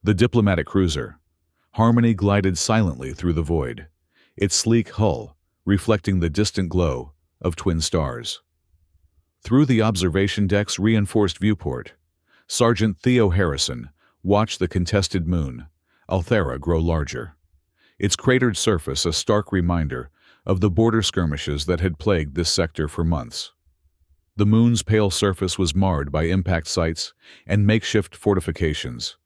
The diplomatic cruiser, Harmony, glided silently through the void, its sleek hull reflecting the distant glow of twin stars. Through the observation deck's reinforced viewport, Sergeant Theo Harrison watched the contested moon, Althera, grow larger, its cratered surface a stark reminder of the border skirmishes that had plagued this sector for months. The moon's pale surface was marred by impact sites and makeshift fortifications,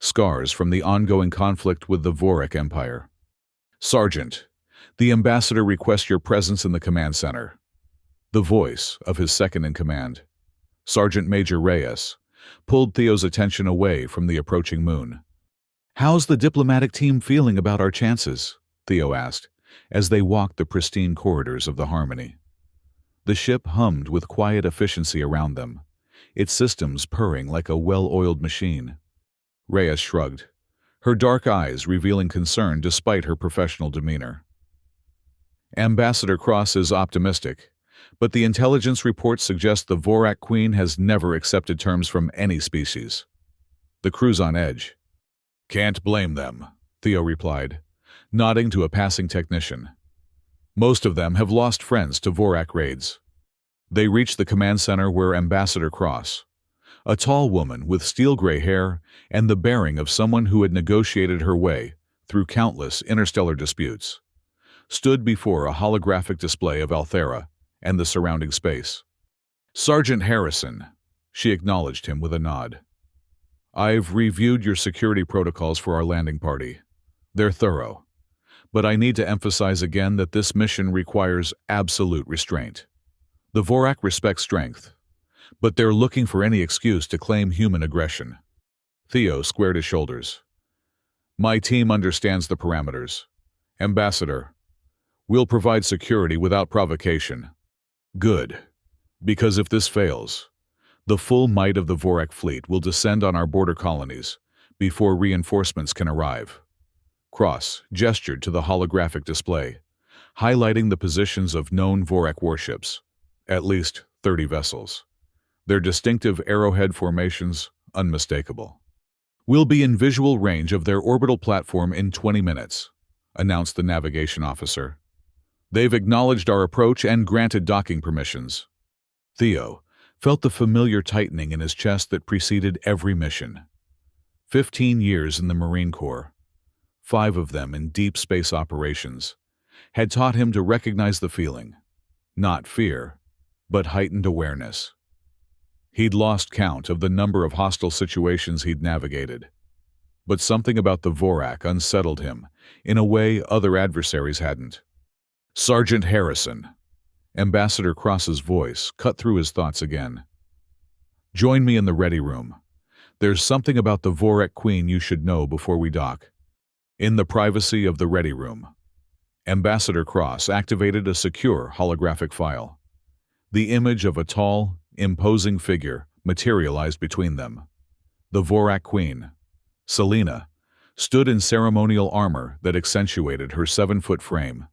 scars from the ongoing conflict with the Vorak Empire. "Sergeant, the ambassador requests your presence in the command center." The voice of his second-in-command, Sergeant Major Reyes, pulled Theo's attention away from the approaching moon. "How's the diplomatic team feeling about our chances?" Theo asked, as they walked the pristine corridors of the Harmony. The ship hummed with quiet efficiency around them, its systems purring like a well-oiled machine. Reyes shrugged, her dark eyes revealing concern despite her professional demeanor. "Ambassador Cross is optimistic, but the intelligence reports suggest the Vorak Queen has never accepted terms from any species." The crew's on edge. "Can't blame them," Theo replied, nodding to a passing technician. "Most of them have lost friends to Vorak raids." They reached the command center where Ambassador Cross, a tall woman with steel-gray hair and the bearing of someone who had negotiated her way through countless interstellar disputes, stood before a holographic display of Althera and the surrounding space. "Sergeant Harrison," she acknowledged him with a nod. "I've reviewed your security protocols for our landing party. They're thorough. But I need to emphasize again that this mission requires absolute restraint. The Vorak respect strength, but they're looking for any excuse to claim human aggression." Theo squared his shoulders. "My team understands the parameters. Ambassador, we'll provide security without provocation." "Good. Because if this fails, the full might of the Vorak fleet will descend on our border colonies before reinforcements can arrive." Cross gestured to the holographic display, highlighting the positions of known Vorak warships, at least 30 vessels. Their distinctive arrowhead formations unmistakable. "We'll be in visual range of their orbital platform in 20 minutes, announced the navigation officer. "They've acknowledged our approach and granted docking permissions." Theo felt the familiar tightening in his chest that preceded every mission. 15 years in the Marine Corps, 5 of them in deep space operations, had taught him to recognize the feeling, not fear, but heightened awareness. He'd lost count of the number of hostile situations he'd navigated. But something about the Vorak unsettled him in a way other adversaries hadn't. "Sergeant Harrison," Ambassador Cross's voice cut through his thoughts again. "Join me in the ready room. There's something about the Vorak Queen you should know before we dock." In the privacy of the ready room, Ambassador Cross activated a secure holographic file. The image of a tall, imposing figure materialized between them. The Vorak Queen, Selena, stood in ceremonial armor that accentuated her 7-foot frame.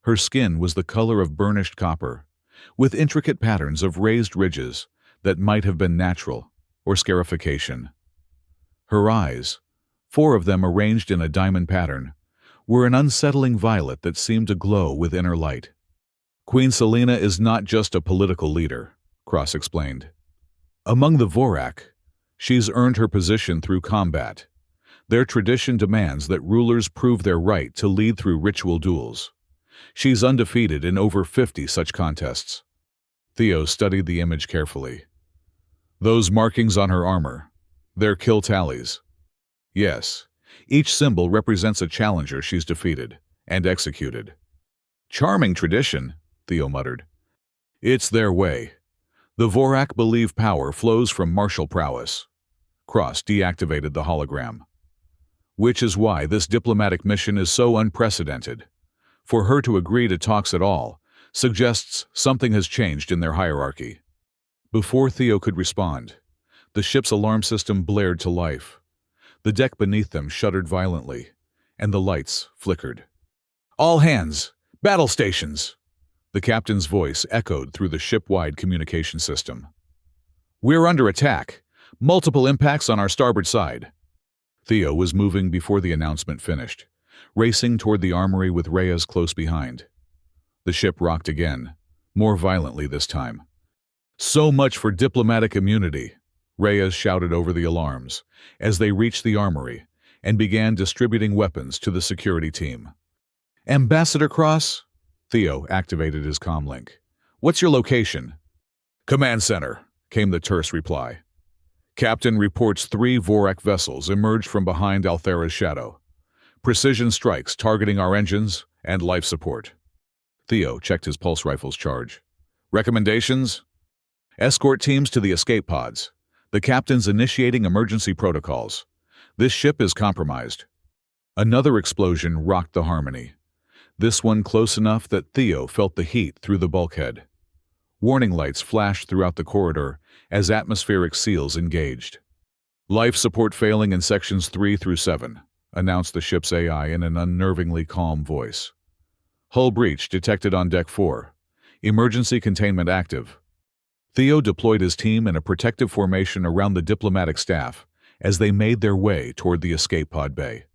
Her skin was the color of burnished copper, with intricate patterns of raised ridges that might have been natural or scarification. Her eyes, 4 of them arranged in a diamond pattern, were an unsettling violet that seemed to glow with inner light. "Queen Selena is not just a political leader," Cross explained. "Among the Vorak, she's earned her position through combat. Their tradition demands that rulers prove their right to lead through ritual duels. She's undefeated in over 50 such contests." Theo studied the image carefully. "Those markings on her armor, they're kill tallies." "Yes, each symbol represents a challenger she's defeated and executed." "Charming tradition," Theo muttered. "It's their way. The Vorak believe power flows from martial prowess." Cross deactivated the hologram. "Which is why this diplomatic mission is so unprecedented. For her to agree to talks at all suggests something has changed in their hierarchy." Before Theo could respond, the ship's alarm system blared to life. The deck beneath them shuddered violently, and the lights flickered. "All hands! Battle stations!" The captain's voice echoed through the ship-wide communication system. "We're under attack. Multiple impacts on our starboard side." Theo was moving before the announcement finished, racing toward the armory with Reyes close behind. The ship rocked again, more violently this time. "So much for diplomatic immunity," Reyes shouted over the alarms as they reached the armory and began distributing weapons to the security team. "Ambassador Cross?" Theo activated his comlink. "What's your location?" "Command center," came the terse reply. "Captain reports 3 Vorak vessels emerged from behind Althera's shadow. Precision strikes targeting our engines and life support." Theo checked his pulse rifle's charge. "Recommendations?" "Escort teams to the escape pods. The captain's initiating emergency protocols. This ship is compromised." Another explosion rocked the Harmony, this one close enough that Theo felt the heat through the bulkhead. Warning lights flashed throughout the corridor as atmospheric seals engaged. "Life support failing in sections 3 through 7, announced the ship's AI in an unnervingly calm voice. "Hull breach detected on deck 4. Emergency containment active." Theo deployed his team in a protective formation around the diplomatic staff as they made their way toward the escape pod bay.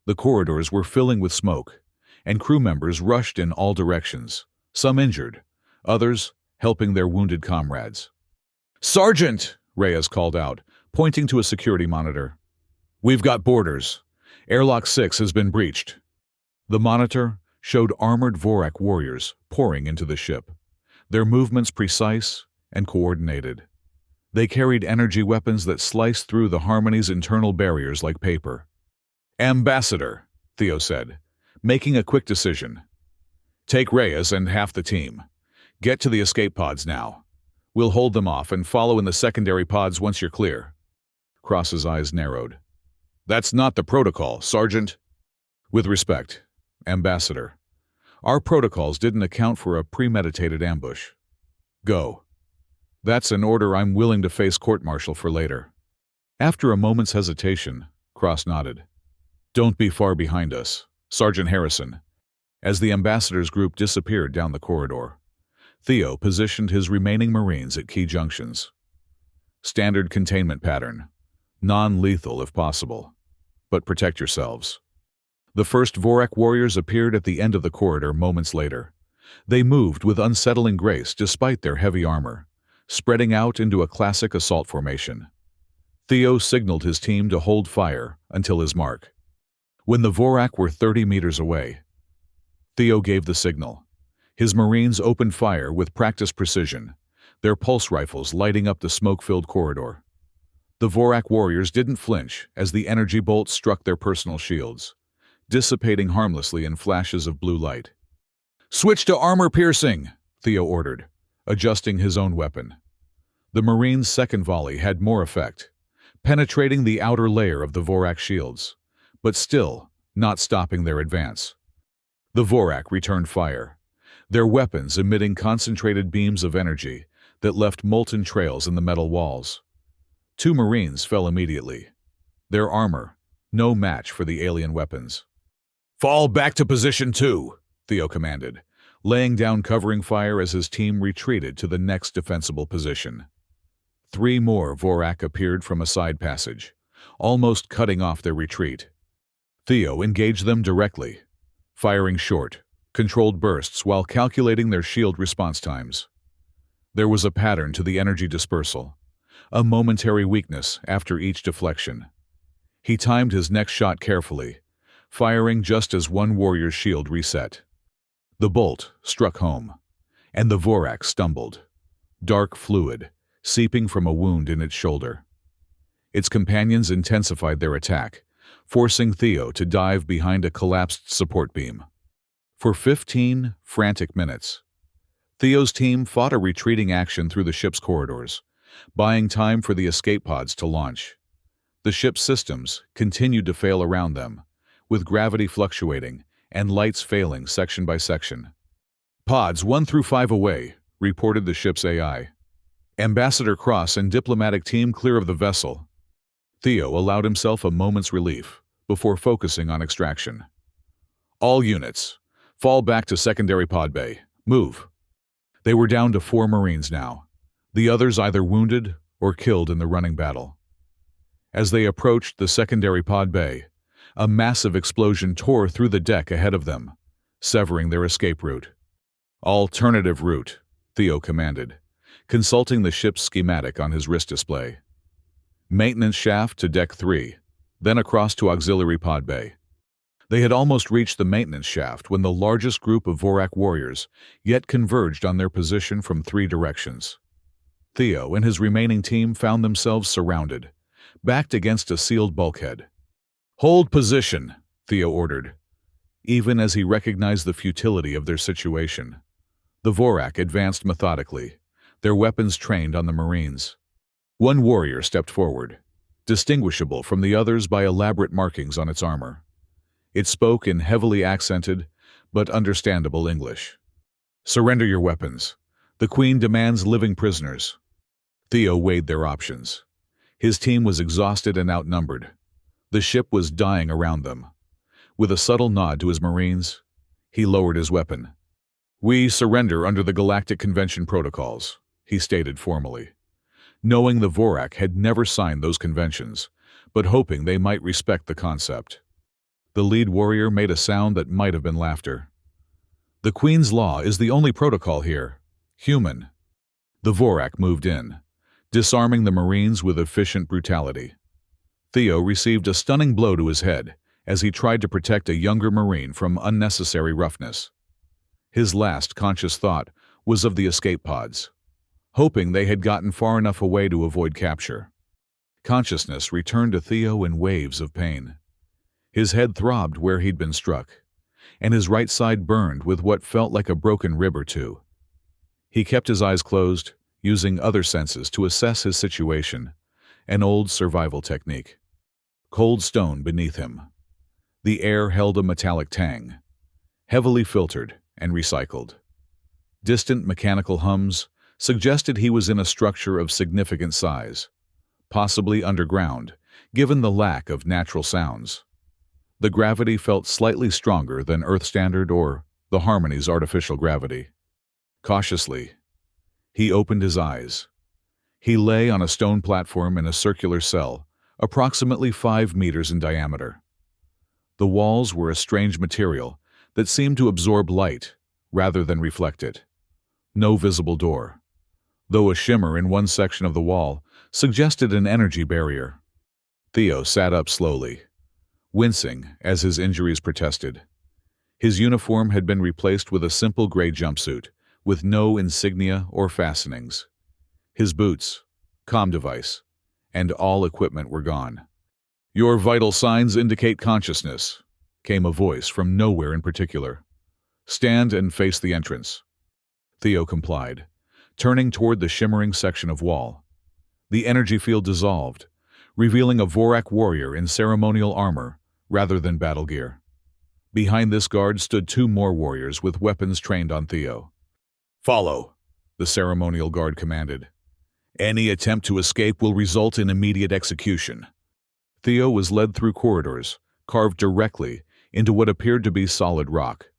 The corridors were filling with smoke, and crew members rushed in all directions, some injured, others helping their wounded comrades. "Sergeant!" Reyes called out, pointing to a security monitor. "We've got boarders. Airlock 6 has been breached." The monitor showed armored Vorak warriors pouring into the ship, their movements precise and coordinated. They carried energy weapons that sliced through the Harmony's internal barriers like paper. "Ambassador," Theo said, making a quick decision. "Take Reyes and half the team. Get to the escape pods now. We'll hold them off and follow in the secondary pods once you're clear." Cross's eyes narrowed. "That's not the protocol, Sergeant." "With respect, Ambassador, our protocols didn't account for a premeditated ambush. Go." "That's an order I'm willing to face court-martial for later." After a moment's hesitation, Cross nodded. "Don't be far behind us, Sergeant Harrison." As the ambassador's group disappeared down the corridor, Theo positioned his remaining Marines at key junctions. "Standard containment pattern. Non-lethal if possible. But protect yourselves." The first Vorak warriors appeared at the end of the corridor moments later. They moved with unsettling grace despite their heavy armor, spreading out into a classic assault formation. Theo signaled his team to hold fire until his mark. When the Vorak were 30 meters away, Theo gave the signal. His Marines opened fire with practiced precision, their pulse rifles lighting up the smoke-filled corridor. The Vorak warriors didn't flinch as the energy bolts struck their personal shields, dissipating harmlessly in flashes of blue light. "Switch to armor piercing," Theo ordered, adjusting his own weapon. The Marines' second volley had more effect, penetrating the outer layer of the Vorak shields, but still not stopping their advance. The Vorak returned fire, their weapons emitting concentrated beams of energy that left molten trails in the metal walls. 2 Marines fell immediately, their armor no match for the alien weapons. "Fall back to position 2, Theo commanded, laying down covering fire as his team retreated to the next defensible position. 3 more Vorak appeared from a side passage, almost cutting off their retreat. Theo engaged them directly, firing short, controlled bursts while calculating their shield response times. There was a pattern to the energy dispersal, a momentary weakness after each deflection. He timed his next shot carefully, firing just as one warrior's shield reset. The bolt struck home, and the Vorak stumbled, dark fluid seeping from a wound in its shoulder. Its companions intensified their attack, forcing Theo to dive behind a collapsed support beam. For 15 frantic minutes, Theo's team fought a retreating action through the ship's corridors, buying time for the escape pods to launch. The ship's systems continued to fail around them, with gravity fluctuating and lights failing section by section. "Pods 1 through 5 away," reported the ship's AI. "Ambassador Cross and diplomatic team clear of the vessel." Theo allowed himself a moment's relief before focusing on extraction. "All units, fall back to secondary pod bay. Move." They were down to 4 Marines now, the others either wounded or killed in the running battle. As they approached the secondary pod bay, a massive explosion tore through the deck ahead of them, severing their escape route. "Alternative route," Theo commanded, consulting the ship's schematic on his wrist display. "Maintenance shaft to Deck 3, then across to auxiliary pod bay." They had almost reached the maintenance shaft when the largest group of Vorak warriors yet converged on their position from 3 directions. Theo and his remaining team found themselves surrounded, backed against a sealed bulkhead. "Hold position," Theo ordered, even as he recognized the futility of their situation. The Vorak advanced methodically, their weapons trained on the Marines. One warrior stepped forward, distinguishable from the others by elaborate markings on its armor. It spoke in heavily accented but understandable English. "Surrender your weapons. The Queen demands living prisoners." Theo weighed their options. His team was exhausted and outnumbered. The ship was dying around them. With a subtle nod to his Marines, he lowered his weapon. "We surrender under the Galactic Convention protocols," he stated formally, knowing the Vorak had never signed those conventions, but hoping they might respect the concept. The lead warrior made a sound that might have been laughter. "The Queen's law is the only protocol here. Human." The Vorak moved in, disarming the Marines with efficient brutality. Theo received a stunning blow to his head as he tried to protect a younger Marine from unnecessary roughness. His last conscious thought was of the escape pods, hoping they had gotten far enough away to avoid capture. Consciousness returned to Theo in waves of pain. His head throbbed where he'd been struck, and his right side burned with what felt like a broken rib or two. He kept his eyes closed, using other senses to assess his situation, an old survival technique. Cold stone beneath him. The air held a metallic tang, heavily filtered and recycled. Distant mechanical hums suggested he was in a structure of significant size, possibly underground, given the lack of natural sounds. The gravity felt slightly stronger than Earth standard or the Harmony's artificial gravity. Cautiously, he opened his eyes. He lay on a stone platform in a circular cell, approximately 5 meters in diameter. The walls were a strange material that seemed to absorb light rather than reflect it. No visible door, though a shimmer in one section of the wall suggested an energy barrier. Theo sat up slowly, wincing as his injuries protested. His uniform had been replaced with a simple gray jumpsuit, with no insignia or fastenings. His boots, comm device, and all equipment were gone. "Your vital signs indicate consciousness," came a voice from nowhere in particular. "Stand and face the entrance." Theo complied, turning toward the shimmering section of wall. The energy field dissolved, revealing a Vorak warrior in ceremonial armor rather than battle gear. Behind this guard stood 2 more warriors with weapons trained on Theo. "Follow," the ceremonial guard commanded. "Any attempt to escape will result in immediate execution." Theo was led through corridors, carved directly into what appeared to be solid rock.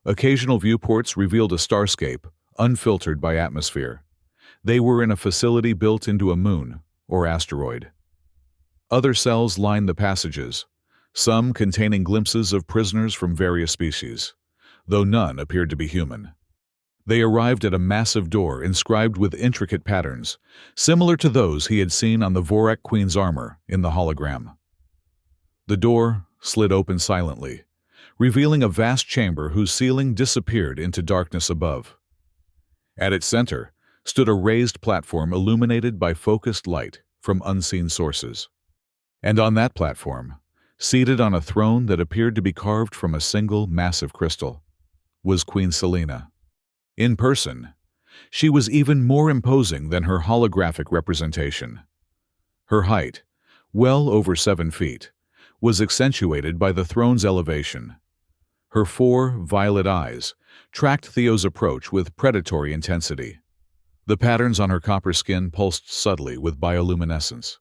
Occasional viewports revealed a starscape, unfiltered by atmosphere. They were in a facility built into a moon or asteroid. Other cells lined the passages, some containing glimpses of prisoners from various species, though none appeared to be human. They arrived at a massive door inscribed with intricate patterns, similar to those he had seen on the Vorak Queen's armor in the hologram. The door slid open silently, revealing a vast chamber whose ceiling disappeared into darkness above. At its center stood a raised platform illuminated by focused light from unseen sources. And on that platform, seated on a throne that appeared to be carved from a single massive crystal, was Queen Selena. In person, she was even more imposing than her holographic representation. Her height, well over 7 feet, was accentuated by the throne's elevation. Her 4 violet eyes tracked Theo's approach with predatory intensity. The patterns on her copper skin pulsed subtly with bioluminescence.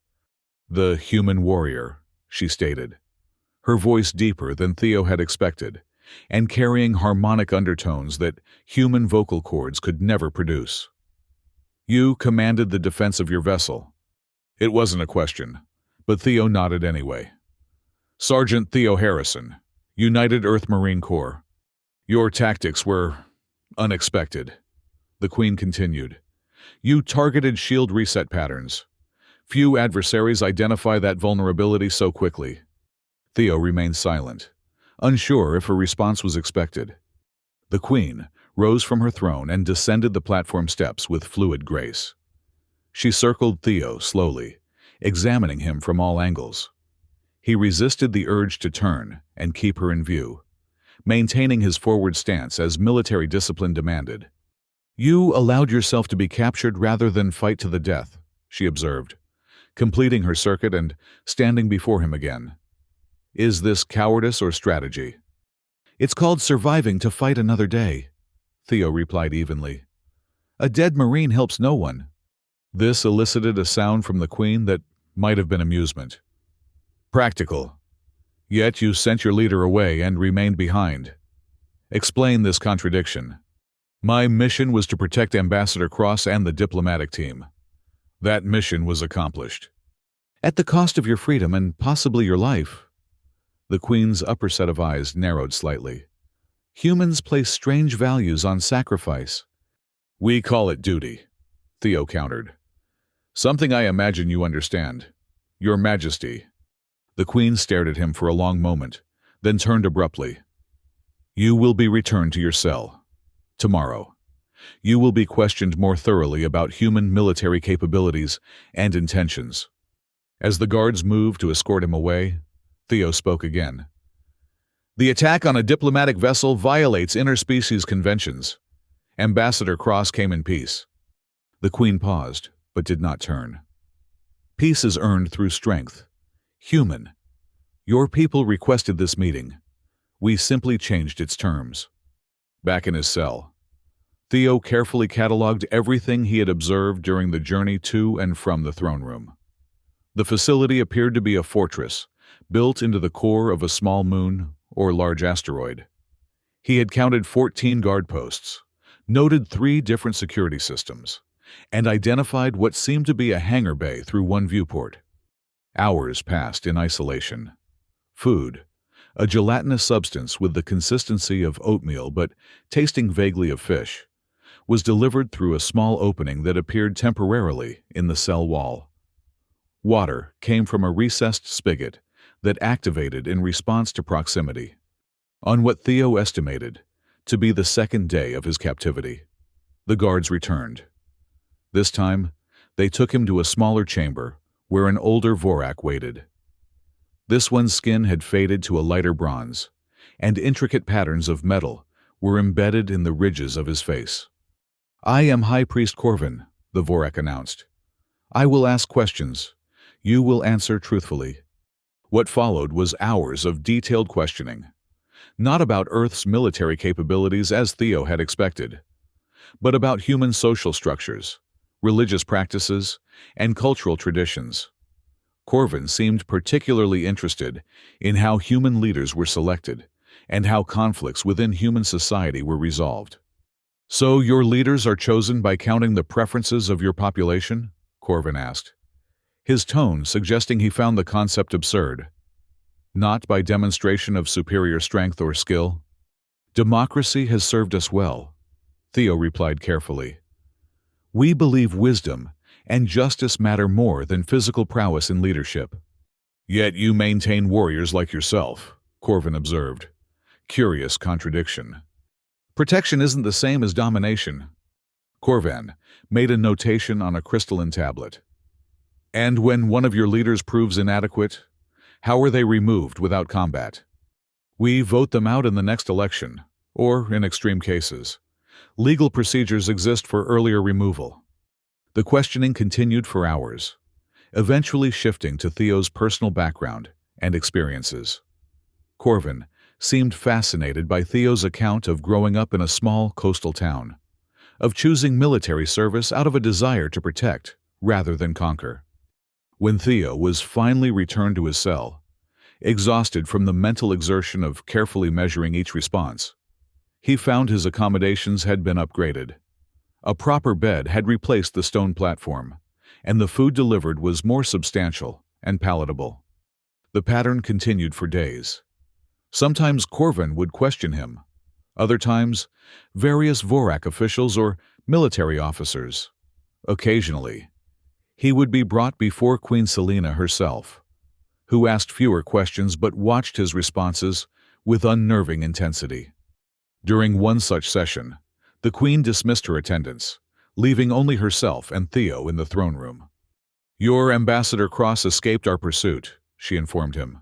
"The human warrior," she stated, her voice deeper than Theo had expected, and carrying harmonic undertones that human vocal cords could never produce. "You commanded the defense of your vessel." It wasn't a question, but Theo nodded anyway. Sergeant Theo Harrison, United Earth Marine Corps. Your tactics were unexpected. The Queen continued. You targeted shield reset patterns. Few adversaries identify that vulnerability so quickly. Theo remained silent, unsure if a response was expected. The Queen rose from her throne and descended the platform steps with fluid grace. She circled Theo slowly, examining him from all angles. He resisted the urge to turn and keep her in view, maintaining his forward stance as military discipline demanded. You allowed yourself to be captured rather than fight to the death, she observed, completing her circuit and standing before him again. Is this cowardice or strategy? It's called surviving to fight another day, Theo replied evenly. A dead Marine helps no one. This elicited a sound from the Queen that might have been amusement. Practical. Yet you sent your leader away and remained behind. Explain this contradiction. My mission was to protect Ambassador Cross and the diplomatic team. That mission was accomplished. At the cost of your freedom and possibly your life. The Queen's upper set of eyes narrowed slightly. Humans place strange values on sacrifice. We call it duty, Theo countered. Something I imagine you understand. Your Majesty. The Queen stared at him for a long moment, then turned abruptly. You will be returned to your cell. Tomorrow. You will be questioned more thoroughly about human military capabilities and intentions. As the guards moved to escort him away, Theo spoke again. The attack on a diplomatic vessel violates interspecies conventions. Ambassador Cross came in peace. The Queen paused, but did not turn. Peace is earned through strength. Human. Your people requested this meeting. We simply changed its terms. Back in his cell, Theo carefully catalogued everything he had observed during the journey to and from the throne room. The facility appeared to be a fortress, built into the core of a small moon or large asteroid. He had counted 14 guard posts, noted 3 different security systems, and identified what seemed to be a hangar bay through one viewport. Hours passed in isolation. Food, a gelatinous substance with the consistency of oatmeal but tasting vaguely of fish, was delivered through a small opening that appeared temporarily in the cell wall. Water came from a recessed spigot that activated in response to proximity, on what Theo estimated to be the second day of his captivity. The guards returned. This time, they took him to a smaller chamber where an older Vorak waited. This one's skin had faded to a lighter bronze, and intricate patterns of metal were embedded in the ridges of his face. I am High Priest Corvin, the Vorak announced. I will ask questions. You will answer truthfully. What followed was hours of detailed questioning, not about Earth's military capabilities as Theo had expected, but about human social structures, religious practices, and cultural traditions. Corvin seemed particularly interested in how human leaders were selected and how conflicts within human society were resolved. So your leaders are chosen by counting the preferences of your population? Corvin asked, his tone suggesting he found the concept absurd. Not by demonstration of superior strength or skill. Democracy has served us well, Theo replied carefully. We believe wisdom and justice matter more than physical prowess in leadership. Yet you maintain warriors like yourself, Corvin observed. Curious contradiction. Protection isn't the same as domination. Corvin made a notation on a crystalline tablet. And when one of your leaders proves inadequate, how are they removed without combat? We vote them out in the next election, or in extreme cases. Legal procedures exist for earlier removal. The questioning continued for hours, eventually shifting to Theo's personal background and experiences. Corvin seemed fascinated by Theo's account of growing up in a small coastal town, of choosing military service out of a desire to protect rather than conquer. When Theo was finally returned to his cell, exhausted from the mental exertion of carefully measuring each response, he found his accommodations had been upgraded. A proper bed had replaced the stone platform, and the food delivered was more substantial and palatable. The pattern continued for days. Sometimes Corvin would question him. Other times, various Vorak officials or military officers. Occasionally, he would be brought before Queen Selena herself, who asked fewer questions but watched his responses with unnerving intensity. During one such session, the Queen dismissed her attendants, leaving only herself and Theo in the throne room. "Your Ambassador Cross escaped our pursuit," she informed him.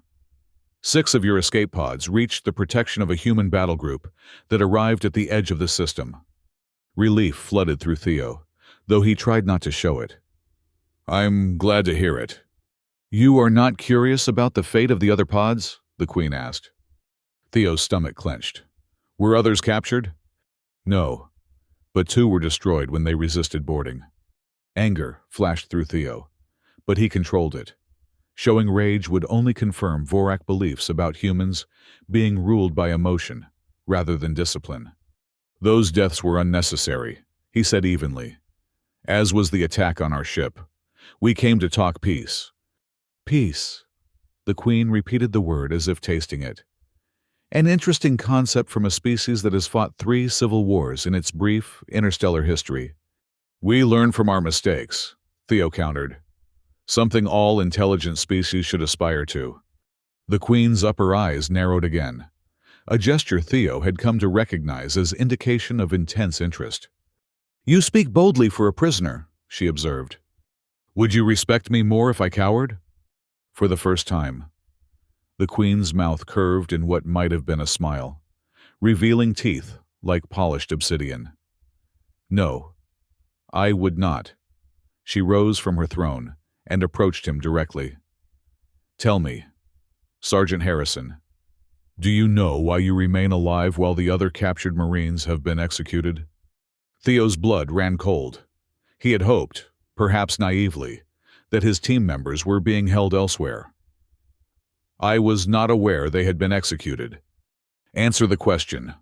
6 of your escape pods reached the protection of a human battle group that arrived at the edge of the system. Relief flooded through Theo, though he tried not to show it. "I'm glad to hear it." "You are not curious about the fate of the other pods?" the Queen asked. Theo's stomach clenched. "Were others captured?" "No, but 2 were destroyed when they resisted boarding." Anger flashed through Theo, but he controlled it. Showing rage would only confirm Vorak beliefs about humans being ruled by emotion rather than discipline. "Those deaths were unnecessary," he said evenly, "as was the attack on our ship. We came to talk peace." "Peace." The Queen repeated the word as if tasting it. An interesting concept from a species that has fought 3 civil wars in its brief, interstellar history. "We learn from our mistakes," Theo countered. "Something all intelligent species should aspire to." The Queen's upper eyes narrowed again, a gesture Theo had come to recognize as indication of intense interest. "You speak boldly for a prisoner," she observed. "Would you respect me more if I cowered?" For the first time, the Queen's mouth curved in what might have been a smile, revealing teeth like polished obsidian. "No, I would not." She rose from her throne and approached him directly. "Tell me, Sergeant Harrison, do you know why you remain alive while the other captured Marines have been executed?" Theo's blood ran cold. He had hoped, perhaps naively, that his team members were being held elsewhere. "I was not aware they had been executed." "Answer the question."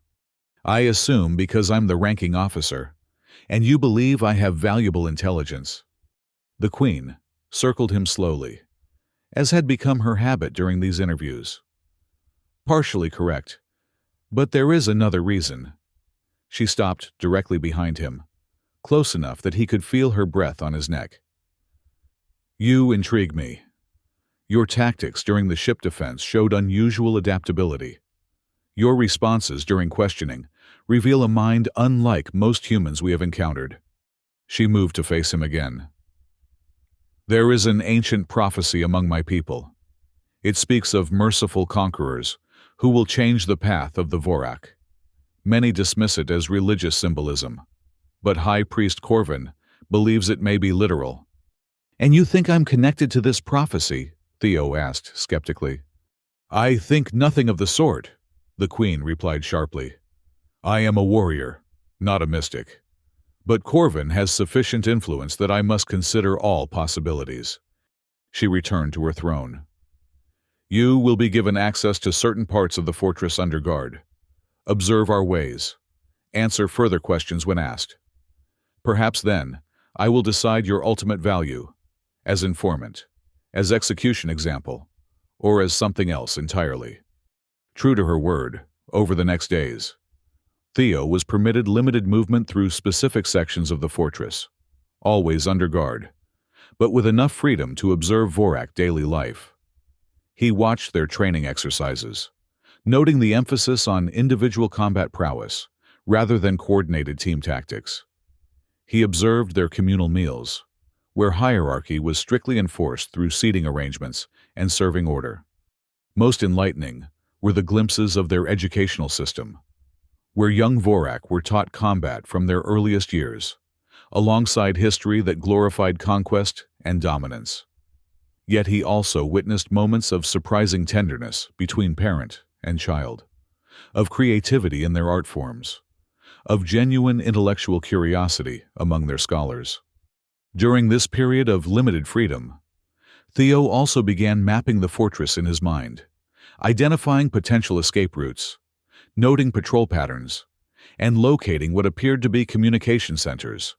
"I assume because I'm the ranking officer, and you believe I have valuable intelligence." The Queen circled him slowly, as had become her habit during these interviews. "Partially correct, but there is another reason." She stopped directly behind him, close enough that he could feel her breath on his neck. "You intrigue me. Your tactics during the ship defense showed unusual adaptability. Your responses during questioning reveal a mind unlike most humans we have encountered." She moved to face him again. "There is an ancient prophecy among my people. It speaks of merciful conquerors who will change the path of the Vorak. Many dismiss it as religious symbolism, but High Priest Corvin believes it may be literal." "And you think I'm connected to this prophecy?" Theo asked skeptically. "I think nothing of the sort," the Queen replied sharply. "I am a warrior, not a mystic. But Corvin has sufficient influence that I must consider all possibilities." She returned to her throne. "You will be given access to certain parts of the fortress under guard. Observe our ways. Answer further questions when asked. Perhaps then, I will decide your ultimate value, as informant, as execution example, or as something else entirely." True to her word, over the next days, Theo was permitted limited movement through specific sections of the fortress, always under guard, but with enough freedom to observe Vorak daily life. He watched their training exercises, noting the emphasis on individual combat prowess rather than coordinated team tactics. He observed their communal meals, where hierarchy was strictly enforced through seating arrangements and serving order. Most enlightening were the glimpses of their educational system, where young Vorak were taught combat from their earliest years, alongside history that glorified conquest and dominance. Yet he also witnessed moments of surprising tenderness between parent and child, of creativity in their art forms, of genuine intellectual curiosity among their scholars. During this period of limited freedom, Theo also began mapping the fortress in his mind, identifying potential escape routes, noting patrol patterns, and locating what appeared to be communication centers.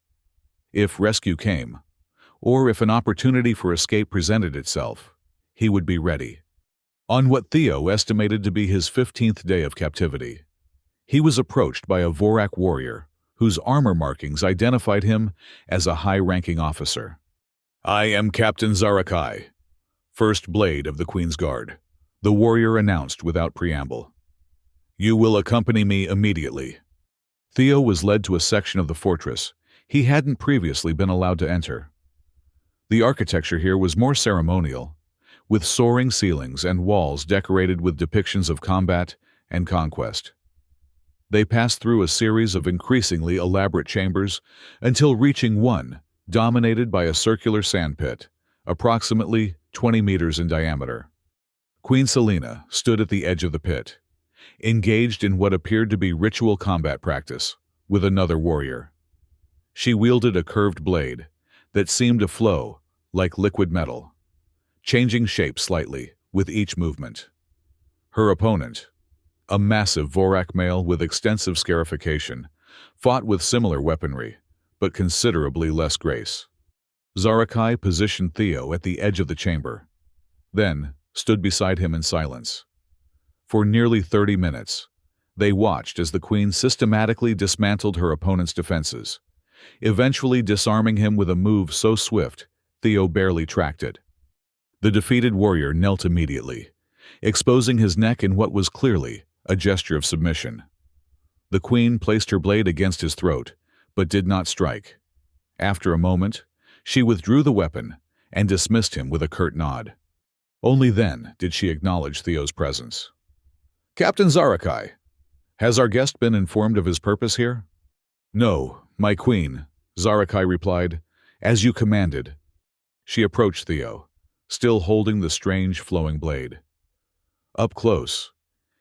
If rescue came, or if an opportunity for escape presented itself, he would be ready. On what Theo estimated to be his 15th day of captivity, he was approached by a Vorak warrior whose armor markings identified him as a high-ranking officer. "I am Captain Zarakai, First Blade of the Queen's Guard," the warrior announced without preamble. "You will accompany me immediately." Theo was led to a section of the fortress he hadn't previously been allowed to enter. The architecture here was more ceremonial, with soaring ceilings and walls decorated with depictions of combat and conquest. They passed through a series of increasingly elaborate chambers until reaching one dominated by a circular sandpit, approximately 20 meters in diameter. Queen Selena stood at the edge of the pit, engaged in what appeared to be ritual combat practice with another warrior. She wielded a curved blade that seemed to flow like liquid metal, changing shape slightly with each movement. Her opponent, a massive Vorak male with extensive scarification, fought with similar weaponry, but considerably less grace. Zarakai positioned Theo at the edge of the chamber, then stood beside him in silence. For nearly 30 minutes, they watched as the queen systematically dismantled her opponent's defenses, eventually disarming him with a move so swift Theo barely tracked it. The defeated warrior knelt immediately, exposing his neck in what was clearly a gesture of submission. The queen placed her blade against his throat, but did not strike. After a moment, she withdrew the weapon and dismissed him with a curt nod. Only then did she acknowledge Theo's presence. "Captain Zarakai, has our guest been informed of his purpose here?" "No, my queen," Zarakai replied, "as you commanded." She approached Theo, still holding the strange flowing blade. Up close,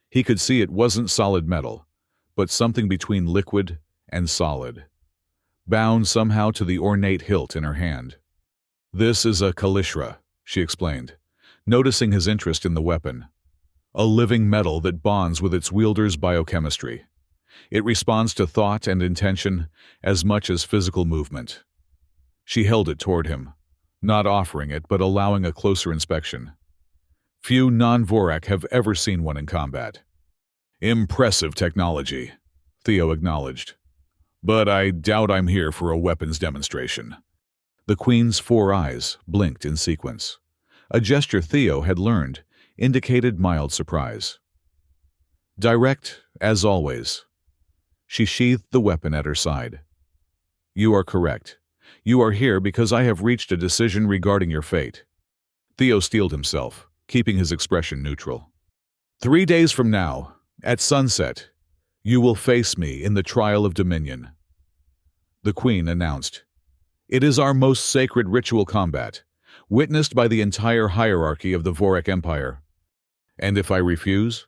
he could see it wasn't solid metal, but something between liquid and solid, bound somehow to the ornate hilt in her hand. "This is a kalishra," she explained, noticing his interest in the weapon. "A living metal that bonds with its wielder's biochemistry. It responds to thought and intention as much as physical movement." She held it toward him, not offering it but allowing a closer inspection. Few non-Vorak have ever seen one in combat. "Impressive technology," Theo acknowledged. "But I doubt I'm here for a weapons demonstration." The queen's 4 eyes blinked in sequence. A gesture Theo had learned indicated mild surprise. Direct, as always. She sheathed the weapon at her side. "You are correct. You are here because I have reached a decision regarding your fate." Theo steeled himself, keeping his expression neutral. 3 days from now, at sunset, you will face me in the trial of dominion." The queen announced. "It is our most sacred ritual combat, witnessed by the entire hierarchy of the Vorak Empire. And if I refuse,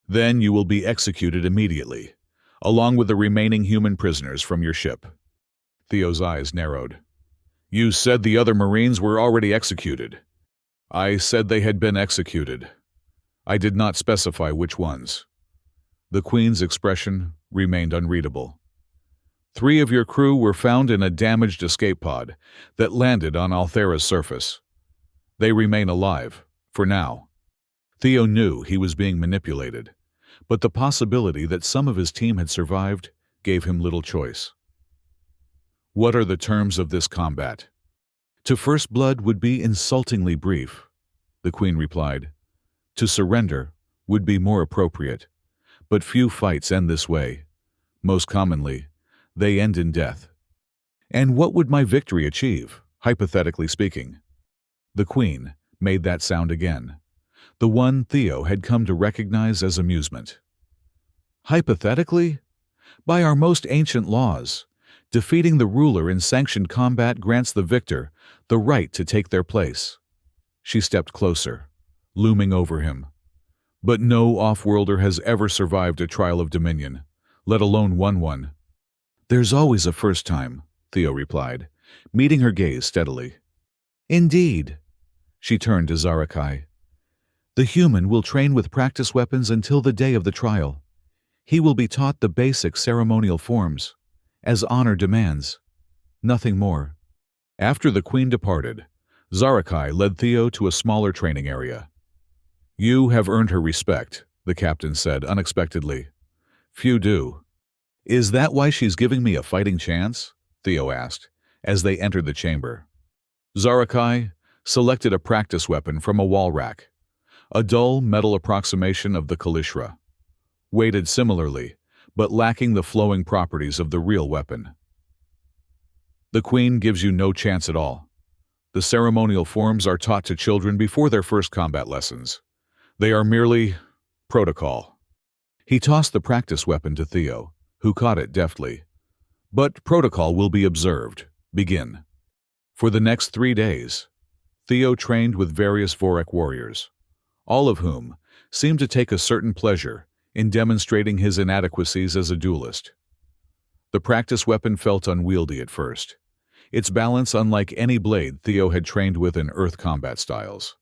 then you will be executed immediately, along with the remaining human prisoners from your ship." Theo's eyes narrowed. "You said the other Marines were already executed." "I said they had been executed. I did not specify which ones." The queen's expression remained unreadable. 3 of your crew were found in a damaged escape pod that landed on Althera's surface. They remain alive, for now." Theo knew he was being manipulated, but the possibility that some of his team had survived gave him little choice. "What are the terms of this combat?" "To First Blood would be insultingly brief," the queen replied. "To surrender would be more appropriate, but few fights end this way. Most commonly, they end in death." "And what would my victory achieve, hypothetically speaking?" The queen made that sound again, the one Theo had come to recognize as amusement. "Hypothetically? By our most ancient laws, defeating the ruler in sanctioned combat grants the victor the right to take their place." She stepped closer, looming over him. "But no off-worlder has ever survived a trial of dominion, let alone won one." "There's always a first time," Theo replied, meeting her gaze steadily. "Indeed." She turned to Zarakai. "The human will train with practice weapons until the day of the trial. He will be taught the basic ceremonial forms, as honor demands. Nothing more." After the queen departed, Zarakai led Theo to a smaller training area. "You have earned her respect," the captain said unexpectedly. "Few do." "Is that why she's giving me a fighting chance?" Theo asked, as they entered the chamber. Zarakai selected a practice weapon from a wall rack, a dull metal approximation of the Kalishra, weighted similarly, but lacking the flowing properties of the real weapon. "The Queen gives you no chance at all. The ceremonial forms are taught to children before their first combat lessons. They are merely protocol." He tossed the practice weapon to Theo, who caught it deftly. "But protocol will be observed. Begin." For the next 3 days, Theo trained with various Vorak warriors, all of whom seemed to take a certain pleasure in demonstrating his inadequacies as a duelist. The practice weapon felt unwieldy at first, its balance unlike any blade Theo had trained with in Earth combat styles.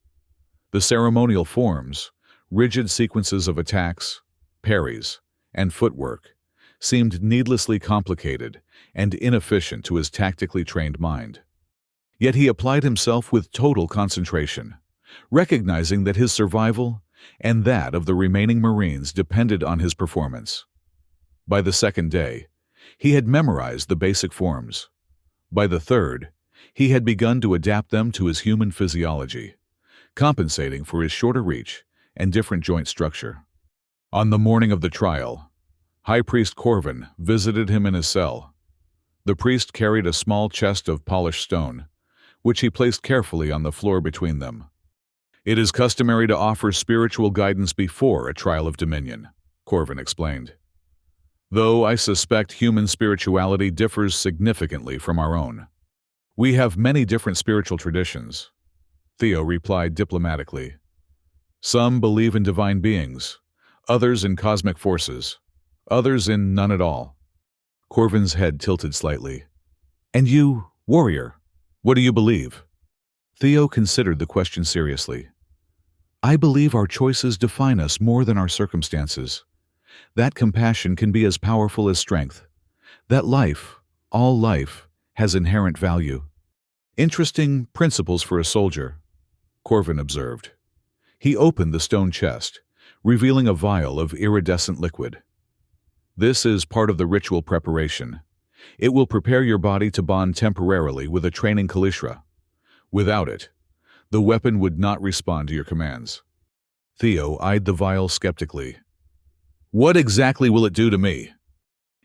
The ceremonial forms, rigid sequences of attacks, parries, and footwork, seemed needlessly complicated and inefficient to his tactically trained mind. Yet he applied himself with total concentration, recognizing that his survival and that of the remaining Marines depended on his performance. By the second day, he had memorized the basic forms. By the third, he had begun to adapt them to his human physiology, compensating for his shorter reach and different joint structure. On the morning of the trial, High Priest Corvin visited him in his cell. The priest carried a small chest of polished stone, which he placed carefully on the floor between them. "It is customary to offer spiritual guidance before a trial of dominion," Corvin explained. "Though I suspect human spirituality differs significantly from our own. We have many different spiritual traditions," Theo replied diplomatically. "Some believe in divine beings, others in cosmic forces, others in none at all." Corvin's head tilted slightly. "And you, warrior, what do you believe?" Theo considered the question seriously. "I believe our choices define us more than our circumstances. That compassion can be as powerful as strength. That life, all life, has inherent value." "Interesting principles for a soldier," Corvin observed. He opened the stone chest, revealing a vial of iridescent liquid. "This is part of the ritual preparation. It will prepare your body to bond temporarily with a training Kalishra. Without it, the weapon would not respond to your commands." Theo eyed the vial skeptically. "What exactly will it do to me?"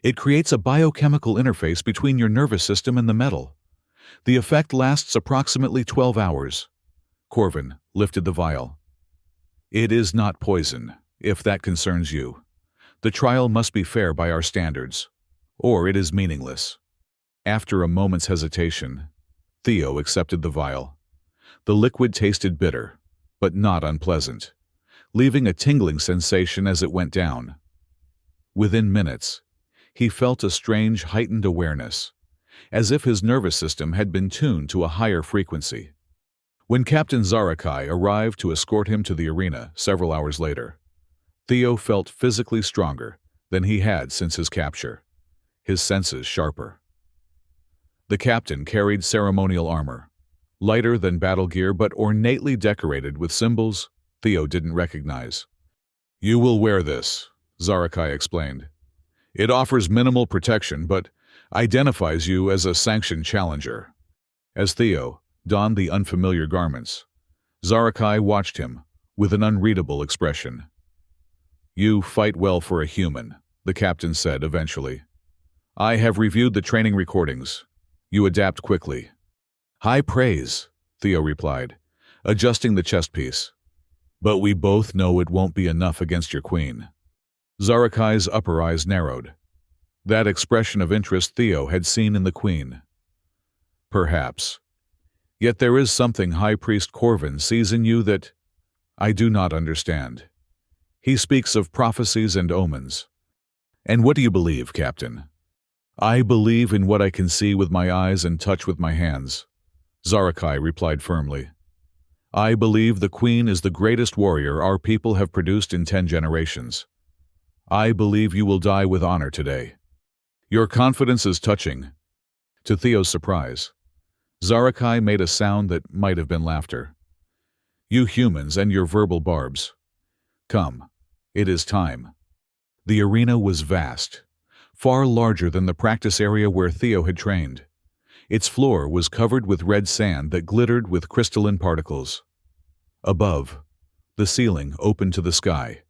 "It creates a biochemical interface between your nervous system and the metal. The effect lasts approximately 12 hours. Corvin lifted the vial. "It is not poison, if that concerns you. The trial must be fair by our standards, or it is meaningless." After a moment's hesitation, Theo accepted the vial. The liquid tasted bitter, but not unpleasant, leaving a tingling sensation as it went down. Within minutes, he felt a strange heightened awareness, as if his nervous system had been tuned to a higher frequency. When Captain Zarakai arrived to escort him to the arena several hours later, Theo felt physically stronger than he had since his capture, his senses sharper. The captain carried ceremonial armor, lighter than battle gear but ornately decorated with symbols Theo didn't recognize. "You will wear this," Zarakai explained. "It offers minimal protection but identifies you as a sanctioned challenger." As Theo donned the unfamiliar garments, Zarakai watched him with an unreadable expression. "You fight well for a human," the captain said eventually. "I have reviewed the training recordings. You adapt quickly." "High praise," Theo replied, adjusting the chest piece. "But we both know it won't be enough against your queen." Zarakai's upper eyes narrowed. That expression of interest Theo had seen in the queen. "Perhaps. Yet there is something High Priest Corvin sees in you that I do not understand. He speaks of prophecies and omens." "And what do you believe, Captain?" "I believe in what I can see with my eyes and touch with my hands," Zarakai replied firmly. "I believe the Queen is the greatest warrior our people have produced in 10 generations. I believe you will die with honor today." "Your confidence is touching." To Theo's surprise, Zarakai made a sound that might have been laughter. You humans and your verbal barbs. Come. It is time. The arena was vast, far larger than the practice area where Theo had trained. Its floor was covered with red sand that glittered with crystalline particles. Above, the ceiling opened to the sky,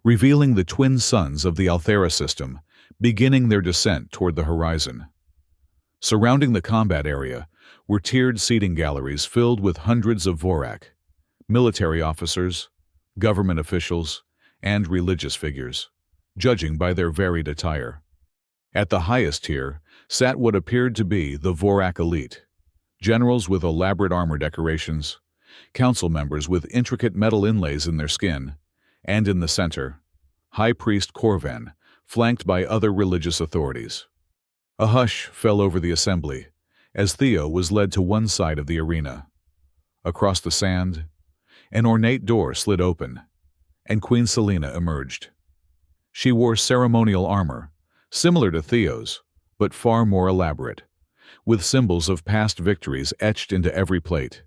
revealing the twin suns of the Althera system, beginning their descent toward the horizon. Surrounding the combat area were tiered seating galleries filled with hundreds of Vorak, military officers, government officials, and religious figures, judging by their varied attire. At the highest tier sat what appeared to be the Vorak elite, generals with elaborate armor decorations, council members with intricate metal inlays in their skin, and in the center, High Priest Corvan, flanked by other religious authorities. A hush fell over the assembly as Theo was led to one side of the arena. Across the sand, an ornate door slid open, and Queen Selena emerged. She wore ceremonial armor, similar to Theo's, but far more elaborate, with symbols of past victories etched into every plate.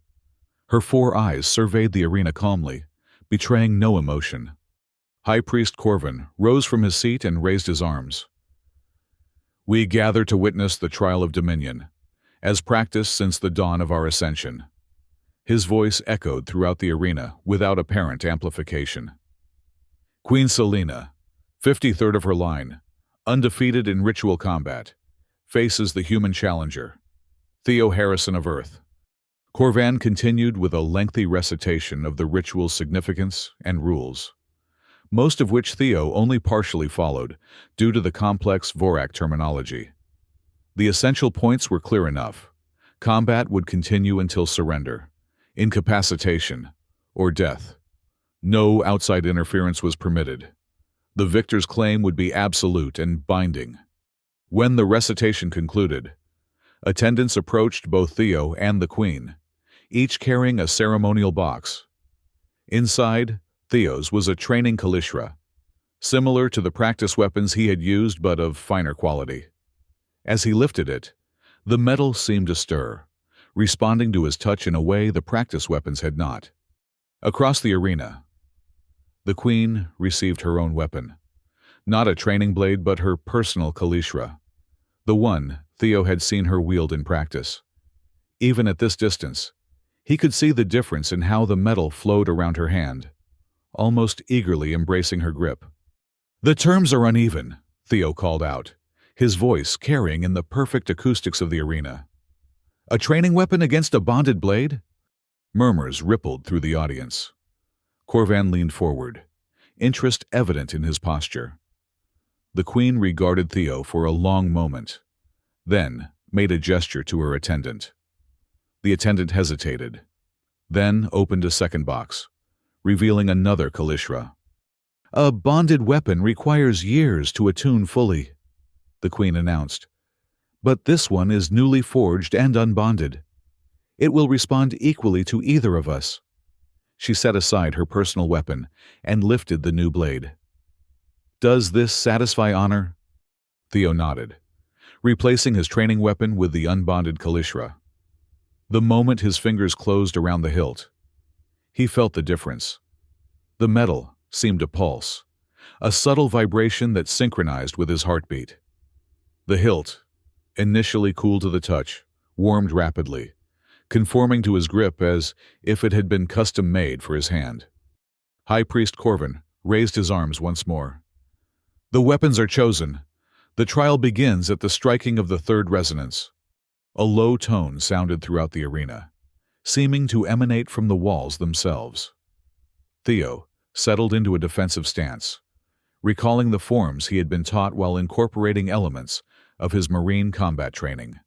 Her 4 eyes surveyed the arena calmly, betraying no emotion. High Priest Corvan rose from his seat and raised his arms. We gather to witness the trial of dominion, as practiced since the dawn of our ascension. His voice echoed throughout the arena without apparent amplification. Queen Selena, 53rd of her line, undefeated in ritual combat, faces the human challenger, Theo Harrison of Earth. Corvan continued with a lengthy recitation of the ritual's significance and rules, most of which Theo only partially followed due to the complex Vorak terminology. The essential points were clear enough. Combat would continue until surrender, incapacitation, or death. No outside interference was permitted. The victor's claim would be absolute and binding. When the recitation concluded, attendants approached both Theo and the Queen, each carrying a ceremonial box. Inside, Theo's was a training kalishra, similar to the practice weapons he had used but of finer quality. As he lifted it, the metal seemed to stir, responding to his touch in a way the practice weapons had not. Across the arena, the Queen received her own weapon, not a training blade but her personal kalishra, the one Theo had seen her wield in practice. Even at this distance, he could see the difference in how the metal flowed around her hand, almost eagerly embracing her grip. The terms are uneven, Theo called out, his voice carrying in the perfect acoustics of the arena. A training weapon against a bonded blade? Murmurs rippled through the audience. Corvan leaned forward, interest evident in his posture. The Queen regarded Theo for a long moment, then made a gesture to her attendant. The attendant hesitated, then opened a second box, revealing another kalishra. A bonded weapon requires years to attune fully, the Queen announced. But this one is newly forged and unbonded. It will respond equally to either of us. She set aside her personal weapon and lifted the new blade. Does this satisfy honor? Theo nodded, replacing his training weapon with the unbonded kalishra. The moment his fingers closed around the hilt, he felt the difference. The metal seemed to pulse, a subtle vibration that synchronized with his heartbeat. The hilt, initially cool to the touch, warmed rapidly, conforming to his grip as if it had been custom-made for his hand. High Priest Corvan raised his arms once more. The weapons are chosen. The trial begins at the striking of the third resonance. A low tone sounded throughout the arena, seeming to emanate from the walls themselves. Theo settled into a defensive stance, recalling the forms he had been taught while incorporating elements of his marine combat training.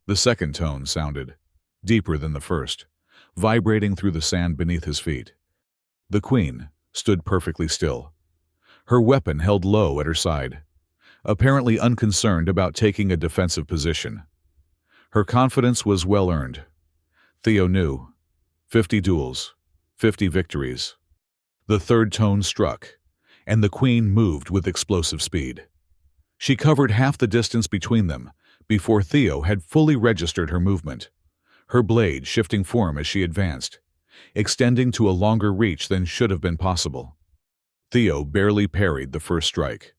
The second tone sounded, deeper than the first, vibrating through the sand beneath his feet. The Queen stood perfectly still, her weapon held low at her side, apparently unconcerned about taking a defensive position. Her confidence was well earned. Theo knew. 50 duels, 50 victories. The third tone struck, and the Queen moved with explosive speed. She covered half the distance between them before Theo had fully registered her movement, her blade shifting form as she advanced, extending to a longer reach than should have been possible. Theo barely parried the first strike,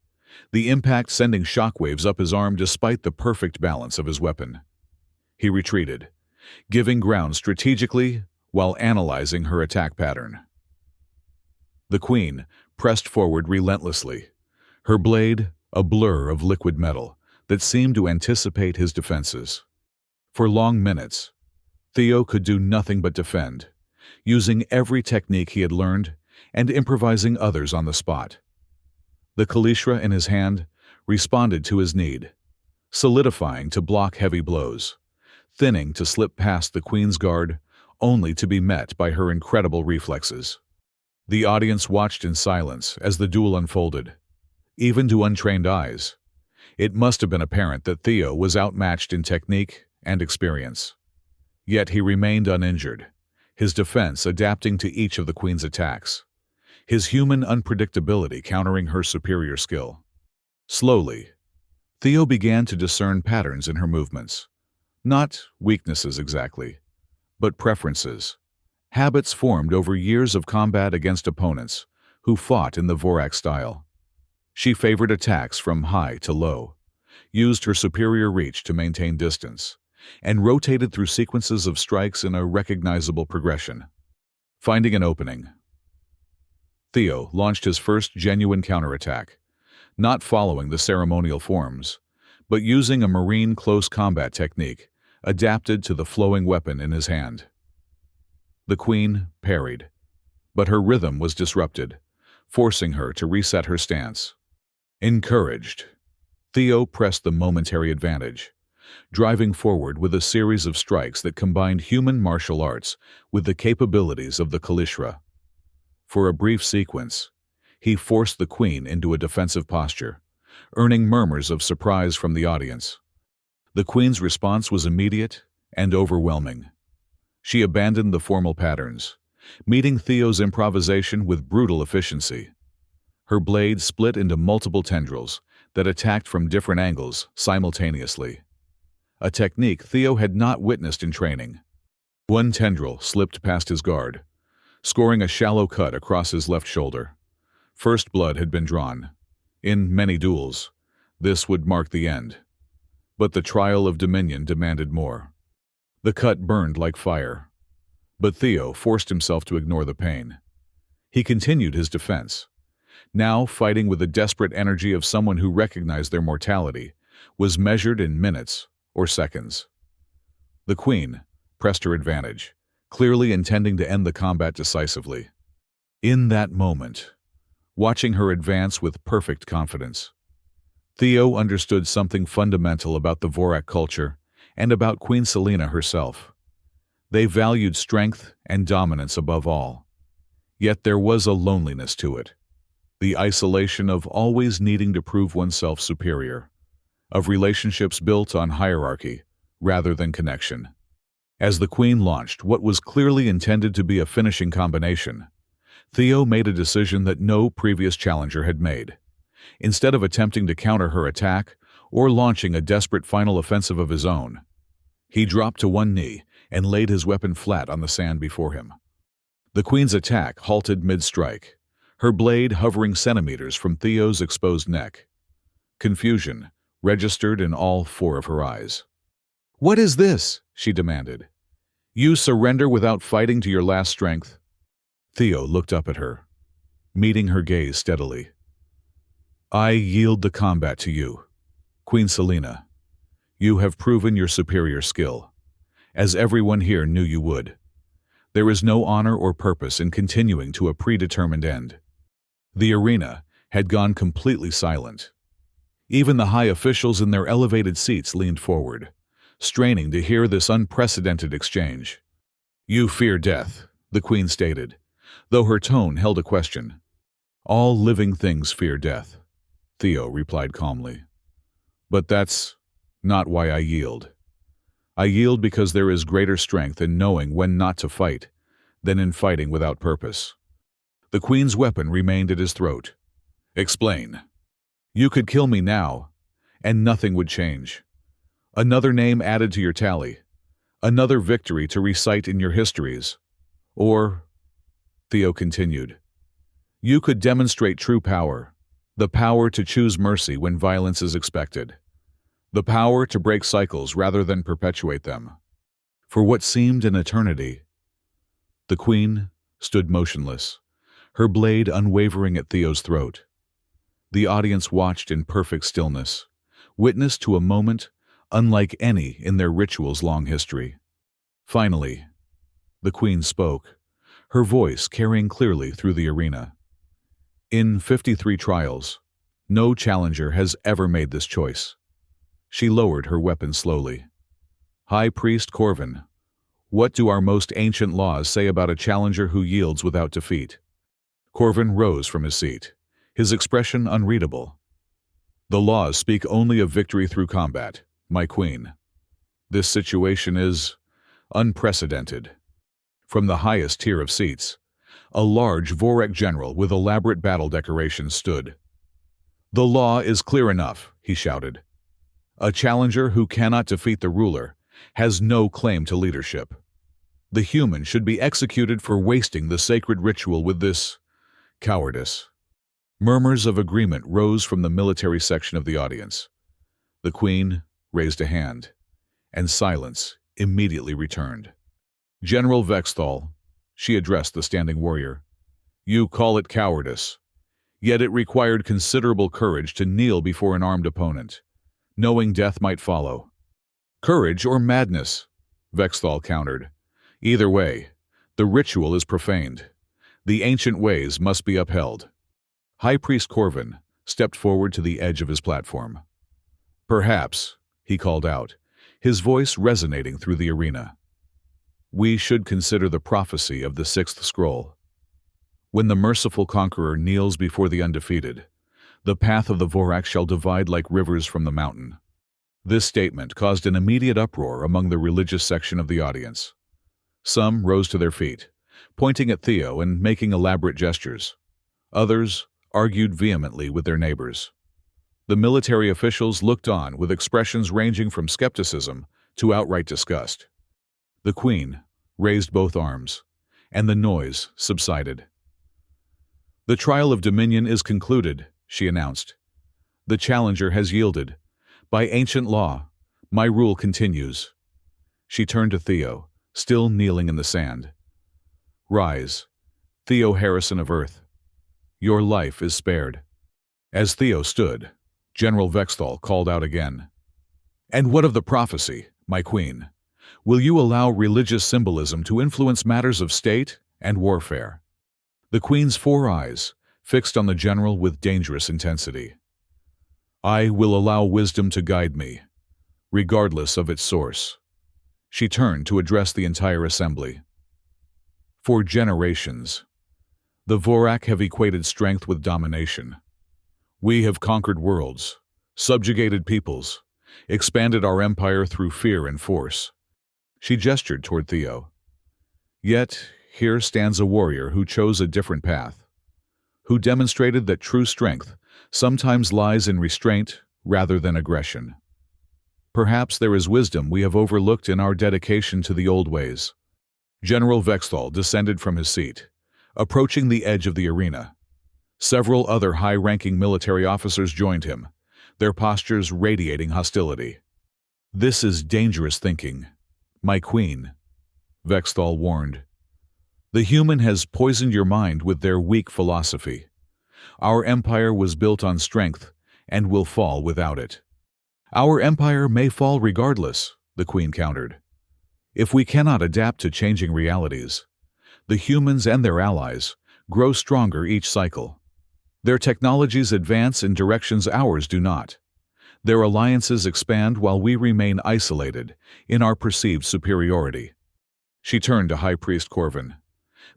the impact sending shockwaves up his arm despite the perfect balance of his weapon. He retreated, giving ground strategically while analyzing her attack pattern. The queen pressed forward relentlessly, her blade a blur of liquid metal that seemed to anticipate his defenses. For long minutes, Theo could do nothing but defend, using every technique he had learned and improvising others on the spot. The Kalishra in his hand responded to his need, solidifying to block heavy blows, thinning to slip past the queen's guard, only to be met by her incredible reflexes. The audience watched in silence as the duel unfolded. Even to untrained eyes, it must have been apparent that Theo was outmatched in technique and experience. Yet he remained uninjured, his defense adapting to each of the queen's attacks, his human unpredictability countering her superior skill. Slowly, Theo began to discern patterns in her movements. Not weaknesses exactly, but preferences, habits formed over years of combat against opponents who fought in the Vorak style. She favored attacks from high to low, used her superior reach to maintain distance, and rotated through sequences of strikes in a recognizable progression. Finding an opening, Theo launched his first genuine counterattack, not following the ceremonial forms, but using a marine close combat technique adapted to the flowing weapon in his hand. The queen parried, but her rhythm was disrupted, forcing her to reset her stance. Encouraged, Theo pressed the momentary advantage, driving forward with a series of strikes that combined human martial arts with the capabilities of the Kalishra. For a brief sequence, he forced the queen into a defensive posture, earning murmurs of surprise from the audience. The queen's response was immediate and overwhelming. She abandoned the formal patterns, meeting Theo's improvisation with brutal efficiency. Her blade split into multiple tendrils that attacked from different angles simultaneously, a technique Theo had not witnessed in training. One tendril slipped past his guard, scoring a shallow cut across his left shoulder. First blood had been drawn. In many duels, this would mark the end. But the trial of dominion demanded more. The cut burned like fire, but Theo forced himself to ignore the pain. He continued his defense, now fighting with the desperate energy of someone who recognized their mortality was measured in minutes or seconds. The queen pressed her advantage, clearly intending to end the combat decisively. In that moment, watching her advance with perfect confidence, Theo understood something fundamental about the Vorak culture and about Queen Selena herself. They valued strength and dominance above all. Yet there was a loneliness to it, the isolation of always needing to prove oneself superior, of relationships built on hierarchy rather than connection. As the queen launched what was clearly intended to be a finishing combination, Theo made a decision that no previous challenger had made. Instead of attempting to counter her attack or launching a desperate final offensive of his own, he dropped to one knee and laid his weapon flat on the sand before him. The queen's attack halted mid-strike, her blade hovering centimeters from Theo's exposed neck. Confusion registered in all four of her eyes. "What is this?" she demanded. "You surrender without fighting to your last strength?" Theo looked up at her, meeting her gaze steadily. "I yield the combat to you, Queen Selena. You have proven your superior skill, as everyone here knew you would. There is no honor or purpose in continuing to a predetermined end." The arena had gone completely silent. Even the high officials in their elevated seats leaned forward, straining to hear this unprecedented exchange. "You fear death," the queen stated, though her tone held a question. "All living things fear death," Theo replied calmly. "But that's not why I yield. I yield because there is greater strength in knowing when not to fight than in fighting without purpose." The queen's weapon remained at his throat. "Explain." "You could kill me now, and nothing would change. Another name added to your tally. Another victory to recite in your histories. Or, Theo continued, you could demonstrate true power. The power to choose mercy when violence is expected. The power to break cycles rather than perpetuate them. For what seemed an eternity, the queen stood motionless, her blade unwavering at Theo's throat. The audience watched in perfect stillness, witness to a moment unlike any in their ritual's long history. Finally, the queen spoke, her voice carrying clearly through the arena. In 53 trials, no challenger has ever made this choice. She lowered her weapon slowly. High Priest Corvin, what do our most ancient laws say about a challenger who yields without defeat? Corvin rose from his seat, his expression unreadable. The laws speak only of victory through combat, my queen. This situation is unprecedented. From the highest tier of seats, a large Vorak general with elaborate battle decorations stood. The law is clear enough, he shouted. A challenger who cannot defeat the ruler has no claim to leadership. The human should be executed for wasting the sacred ritual with this cowardice. Murmurs of agreement rose from the military section of the audience. The queen raised a hand, and silence immediately returned. General Vexthal, she addressed the standing warrior, you call it cowardice. Yet it required considerable courage to kneel before an armed opponent, knowing death might follow. Courage or madness, Vexthal countered. Either way, the ritual is profaned. The ancient ways must be upheld. High Priest Corvin stepped forward to the edge of his platform. Perhaps, he called out, his voice resonating through the arena. We should consider the prophecy of the sixth scroll. When the merciful conqueror kneels before the undefeated, the path of the Vorak shall divide like rivers from the mountain. This statement caused an immediate uproar among the religious section of the audience. Some rose to their feet, pointing at Theo and making elaborate gestures. Others argued vehemently with their neighbors. The military officials looked on with expressions ranging from skepticism to outright disgust. The queen raised both arms, and the noise subsided. The trial of dominion is concluded, she announced. The challenger has yielded. By ancient law, my rule continues. She turned to Theo, still kneeling in the sand. Rise, Theo Harrison of Earth. Your life is spared. As Theo stood, General Vexthal called out again. And what of the prophecy, my queen? Will you allow religious symbolism to influence matters of state and warfare? The queen's four eyes fixed on the general with dangerous intensity. I will allow wisdom to guide me, regardless of its source. She turned to address the entire assembly. For generations, the Vorak have equated strength with domination. We have conquered worlds, subjugated peoples, expanded our empire through fear and force. She gestured toward Theo. Yet, here stands a warrior who chose a different path, who demonstrated that true strength sometimes lies in restraint rather than aggression. Perhaps there is wisdom we have overlooked in our dedication to the old ways. General Vexthal descended from his seat, approaching the edge of the arena. Several other high-ranking military officers joined him, their postures radiating hostility. This is dangerous thinking, my queen, Vexthal warned. The human has poisoned your mind with their weak philosophy. Our empire was built on strength and will fall without it. Our empire may fall regardless, the queen countered. If we cannot adapt to changing realities, the humans and their allies grow stronger each cycle. Their technologies advance in directions ours do not. Their alliances expand while we remain isolated in our perceived superiority. She turned to High Priest Corvin.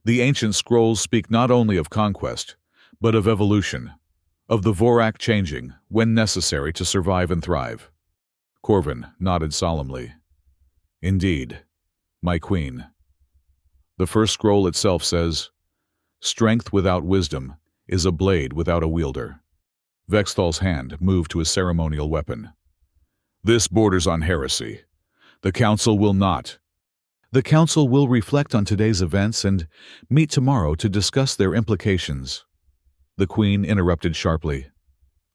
The ancient scrolls speak not only of conquest, but of evolution, of the Vorak changing when necessary to survive and thrive. Corvin nodded solemnly. Indeed, my queen. The first scroll itself says, strength without wisdom is a blade without a wielder. Vexthal's hand moved to his ceremonial weapon. This borders on heresy. The Council will not. The Council will reflect on today's events and meet tomorrow to discuss their implications. The Queen interrupted sharply.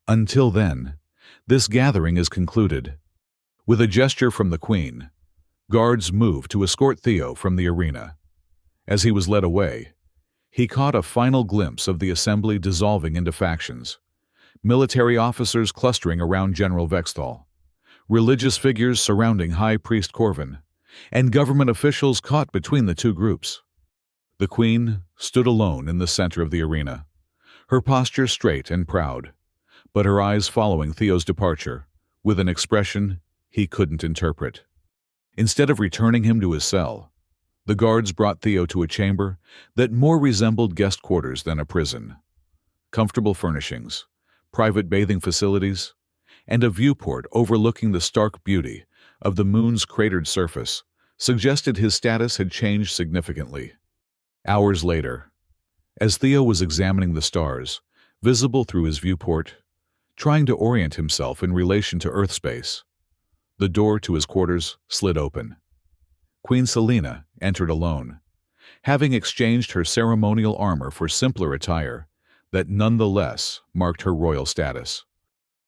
Until then, this gathering is concluded. With a gesture from the Queen, guards moved to escort Theo from the arena. As he was led away, he caught a final glimpse of the assembly dissolving into factions. Military officers clustering around General Vexthal, religious figures surrounding High Priest Corvin, and government officials caught between the two groups. The Queen stood alone in the center of the arena, her posture straight and proud, but her eyes following Theo's departure with an expression he couldn't interpret. Instead of returning him to his cell, the guards brought Theo to a chamber that more resembled guest quarters than a prison. Comfortable furnishings, private bathing facilities, and a viewport overlooking the stark beauty of the moon's cratered surface suggested his status had changed significantly. Hours later, as Theo was examining the stars, visible through his viewport, trying to orient himself in relation to Earth space, the door to his quarters slid open. Queen Selena entered alone, having exchanged her ceremonial armor for simpler attire that nonetheless marked her royal status.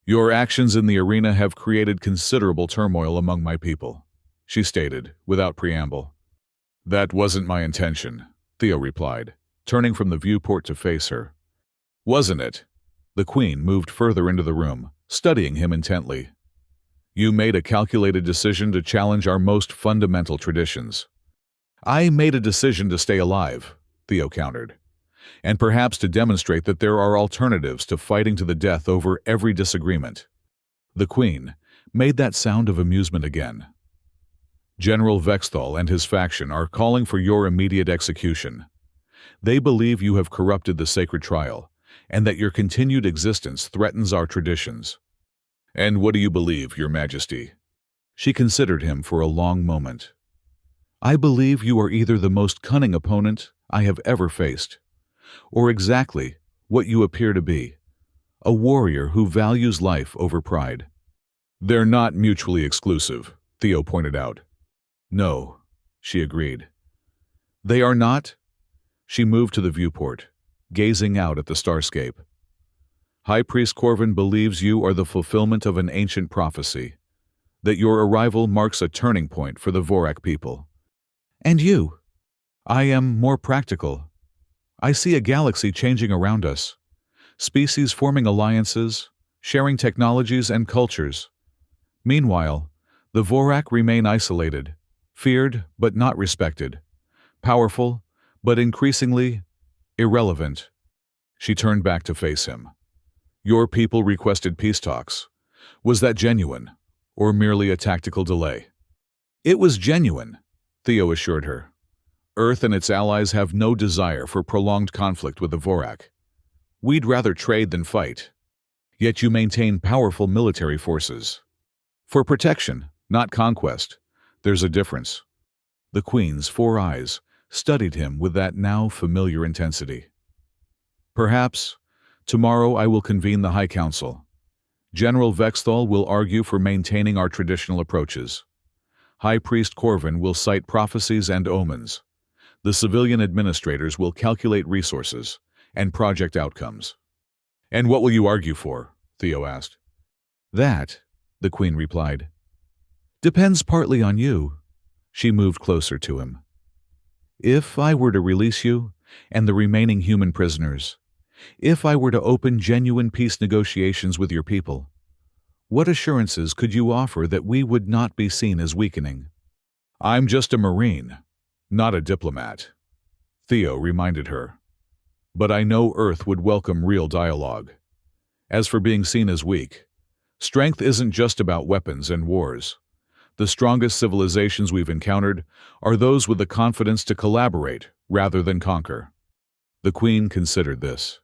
"Your actions in the arena have created considerable turmoil among my people," she stated, without preamble. "That wasn't my intention," Theo replied, turning from the viewport to face her. "Wasn't it?" The Queen moved further into the room, studying him intently. "You made a calculated decision to challenge our most fundamental traditions." "I made a decision to stay alive," Theo countered, "and perhaps to demonstrate that there are alternatives to fighting to the death over every disagreement." The Queen made that sound of amusement again. "General Vexthal and his faction are calling for your immediate execution. They believe you have corrupted the sacred trial, and that your continued existence threatens our traditions." "And what do you believe, Your Majesty?" She considered him for a long moment. "I believe you are either the most cunning opponent I have ever faced, or exactly what you appear to be, a warrior who values life over pride." "They're not mutually exclusive," Theo pointed out. "No," she agreed. "They are not?" She moved to the viewport, gazing out at the starscape. "High Priest Corvin believes you are the fulfillment of an ancient prophecy, that your arrival marks a turning point for the Vorak people." "And you?" "I am more practical. I see a galaxy changing around us, species forming alliances, sharing technologies and cultures. Meanwhile, the Vorak remain isolated, feared but not respected, powerful but increasingly irrelevant." She turned back to face him. "Your people requested peace talks. Was that genuine, or merely a tactical delay?" "It was genuine," Theo assured her. "Earth and its allies have no desire for prolonged conflict with the Vorak. We'd rather trade than fight. Yet you maintain powerful military forces. For protection, not conquest. There's a difference." The Queen's 4 eyes studied him with that now familiar intensity. "Perhaps tomorrow I will convene the High Council. General Vexthal will argue for maintaining our traditional approaches. High Priest Corvin will cite prophecies and omens. The civilian administrators will calculate resources and project outcomes." "And what will you argue for?" Theo asked. "That," the Queen replied, "depends partly on you." She moved closer to him. "If I were to release you and the remaining human prisoners, if I were to open genuine peace negotiations with your people, what assurances could you offer that we would not be seen as weakening?" "I'm just a Marine, not a diplomat," Theo reminded her. "But I know Earth would welcome real dialogue. As for being seen as weak, strength isn't just about weapons and wars. The strongest civilizations we've encountered are those with the confidence to collaborate rather than conquer." The Queen considered this.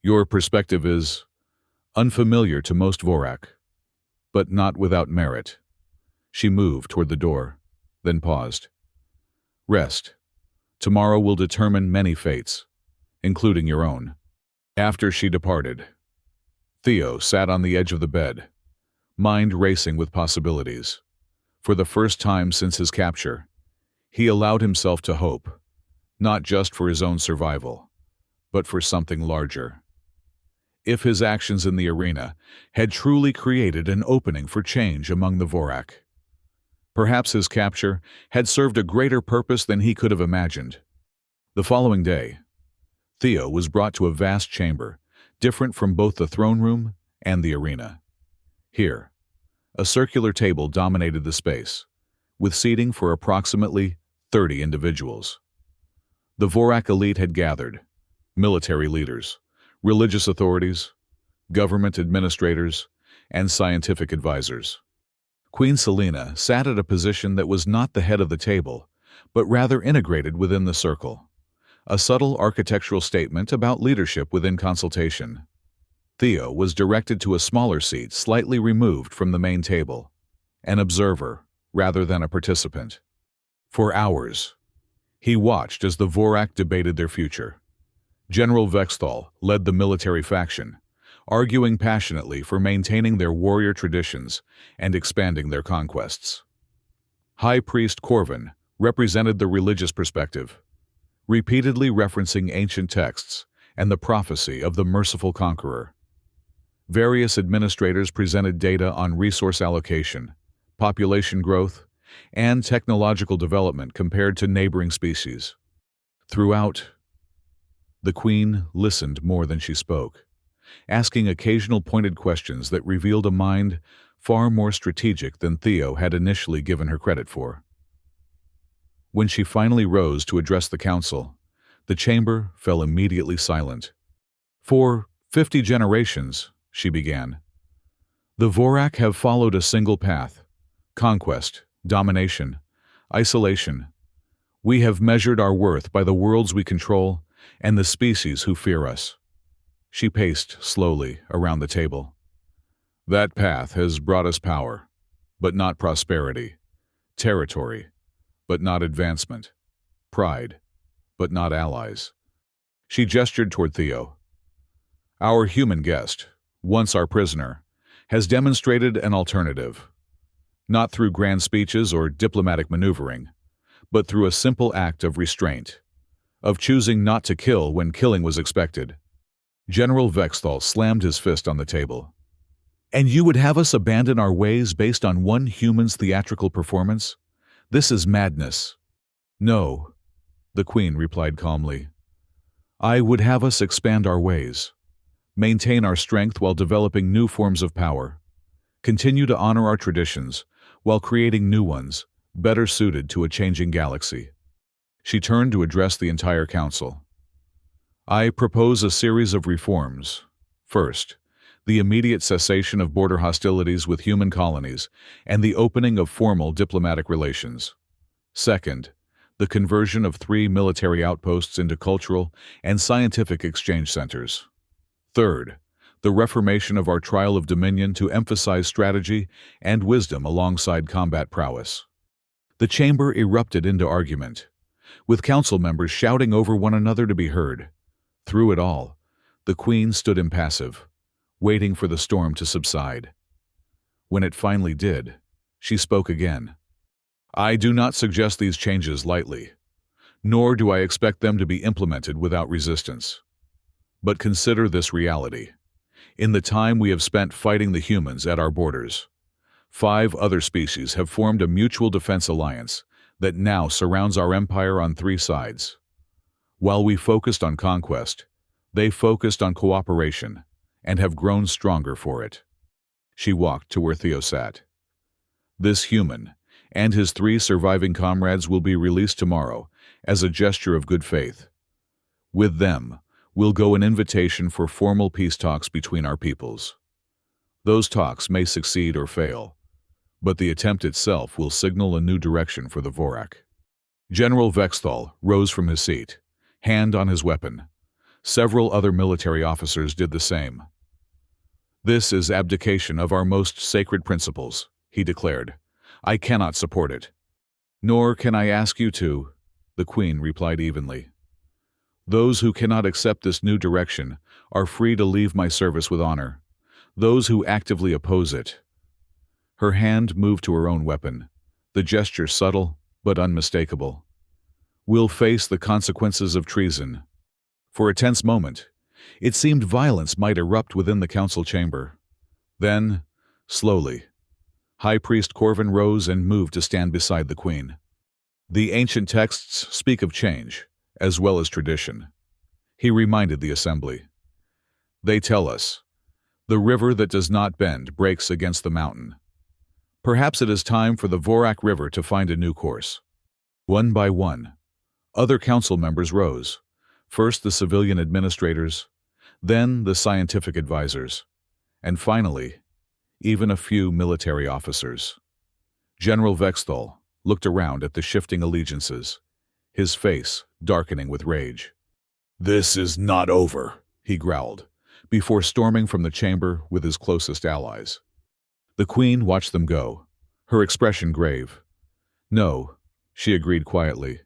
"Your perspective is unfamiliar to most Vorak, but not without merit." She moved toward the door, then paused. "Rest. Tomorrow will determine many fates, including your own." After she departed, Theo sat on the edge of the bed, mind racing with possibilities. For the first time since his capture, he allowed himself to hope, not just for his own survival, but for something larger. If his actions in the arena had truly created an opening for change among the Vorak, perhaps his capture had served a greater purpose than he could have imagined. The following day, Theo was brought to a vast chamber, different from both the throne room and the arena. Here, a circular table dominated the space, with seating for approximately 30 individuals. The Vorak elite had gathered: military leaders, religious authorities, government administrators, and scientific advisors. Queen Selena sat at a position that was not the head of the table, but rather integrated within the circle, a subtle architectural statement about leadership within consultation. Theo was directed to a smaller seat slightly removed from the main table, an observer rather than a participant. For hours, he watched as the Vorak debated their future. General Vexthal led the military faction, arguing passionately for maintaining their warrior traditions and expanding their conquests. High Priest Corvin represented the religious perspective, repeatedly referencing ancient texts and the prophecy of the merciful conqueror. Various administrators presented data on resource allocation, population growth, and technological development compared to neighboring species. Throughout, the Queen listened more than she spoke, asking occasional pointed questions that revealed a mind far more strategic than Theo had initially given her credit for. When she finally rose to address the council, the chamber fell immediately silent. "For 50 generations," she began, "the Vorak have followed a single path: conquest, domination, isolation. We have measured our worth by the worlds we control and the species who fear us." She paced slowly around the table. "That path has brought us power, but not prosperity, territory, but not advancement, pride, but not allies." She gestured toward Theo. "Our human guest, once our prisoner, has demonstrated an alternative, not through grand speeches or diplomatic maneuvering, but through a simple act of restraint, of choosing not to kill when killing was expected." General Vexthal slammed his fist on the table. "And you would have us abandon our ways based on one human's theatrical performance? This is madness." "No," the Queen replied calmly. "I would have us expand our ways, maintain our strength while developing new forms of power, continue to honor our traditions while creating new ones, better suited to a changing galaxy." She turned to address the entire council. "I propose a series of reforms. First, the immediate cessation of border hostilities with human colonies and the opening of formal diplomatic relations. Second, the conversion of 3 military outposts into cultural and scientific exchange centers. Third, the reformation of our Trial of Dominion to emphasize strategy and wisdom alongside combat prowess." The chamber erupted into argument, with council members shouting over one another to be heard. Through it all, the Queen stood impassive, waiting for the storm to subside. When it finally did, she spoke again. "I do not suggest these changes lightly, nor do I expect them to be implemented without resistance. But consider this reality. In the time we have spent fighting the humans at our borders, 5 other species have formed a mutual defense alliance that now surrounds our empire on 3 sides. While we focused on conquest, they focused on cooperation and have grown stronger for it." She walked to where Theo sat. "This human and his 3 surviving comrades will be released tomorrow as a gesture of good faith. With them will go an invitation for formal peace talks between our peoples. Those talks may succeed or fail, but the attempt itself will signal a new direction for the Vorak." General Vexthal rose from his seat, hand on his weapon. Several other military officers did the same. "This is abdication of our most sacred principles," he declared. "I cannot support it." "Nor can I ask you to," the Queen replied evenly. "Those who cannot accept this new direction are free to leave my service with honor. Those who actively oppose it Her hand moved to her own weapon, the gesture subtle but unmistakable. "We'll face the consequences of treason." For a tense moment, it seemed violence might erupt within the council chamber. Then, slowly, High Priest Corvin rose and moved to stand beside the Queen. The ancient texts speak of change, as well as tradition. He reminded the assembly. They tell us, the river that does not bend breaks against the mountain. Perhaps it is time for the Vorak River to find a new course. One by one, other council members rose, first the civilian administrators, then the scientific advisors, and finally, even a few military officers. General Vexthal looked around at the shifting allegiances, his face darkening with rage. "This is not over," he growled, before storming from the chamber with his closest allies. The Queen watched them go, her expression grave. "No," she agreed quietly.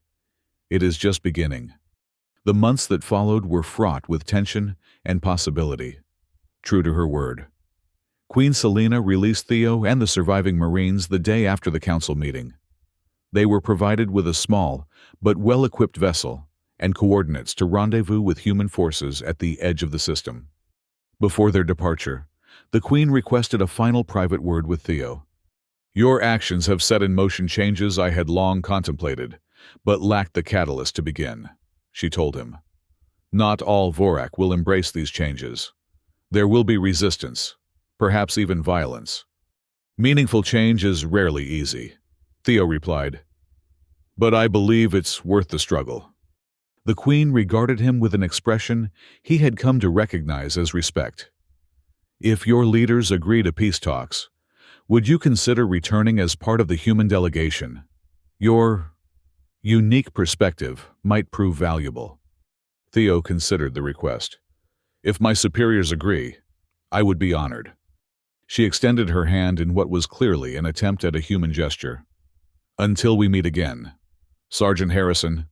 "It is just beginning." The months that followed were fraught with tension and possibility. True to her word, Queen Selena released Theo and the surviving Marines the day after the council meeting. They were provided with a small but well-equipped vessel and coordinates to rendezvous with human forces at the edge of the system. Before their departure, the Queen requested a final private word with Theo. "Your actions have set in motion changes I had long contemplated, but lacked the catalyst to begin," she told him. "Not all Vorak will embrace these changes. There will be resistance, perhaps even violence. Meaningful change is rarely easy," Theo replied. "But I believe it's worth the struggle." The Queen regarded him with an expression he had come to recognize as respect. "If your leaders agree to peace talks, would you consider returning as part of the human delegation? Your unique perspective might prove valuable." Theo considered the request. "If my superiors agree, I would be honored." She extended her hand in what was clearly an attempt at a human gesture. "Until we meet again, Sergeant Harrison."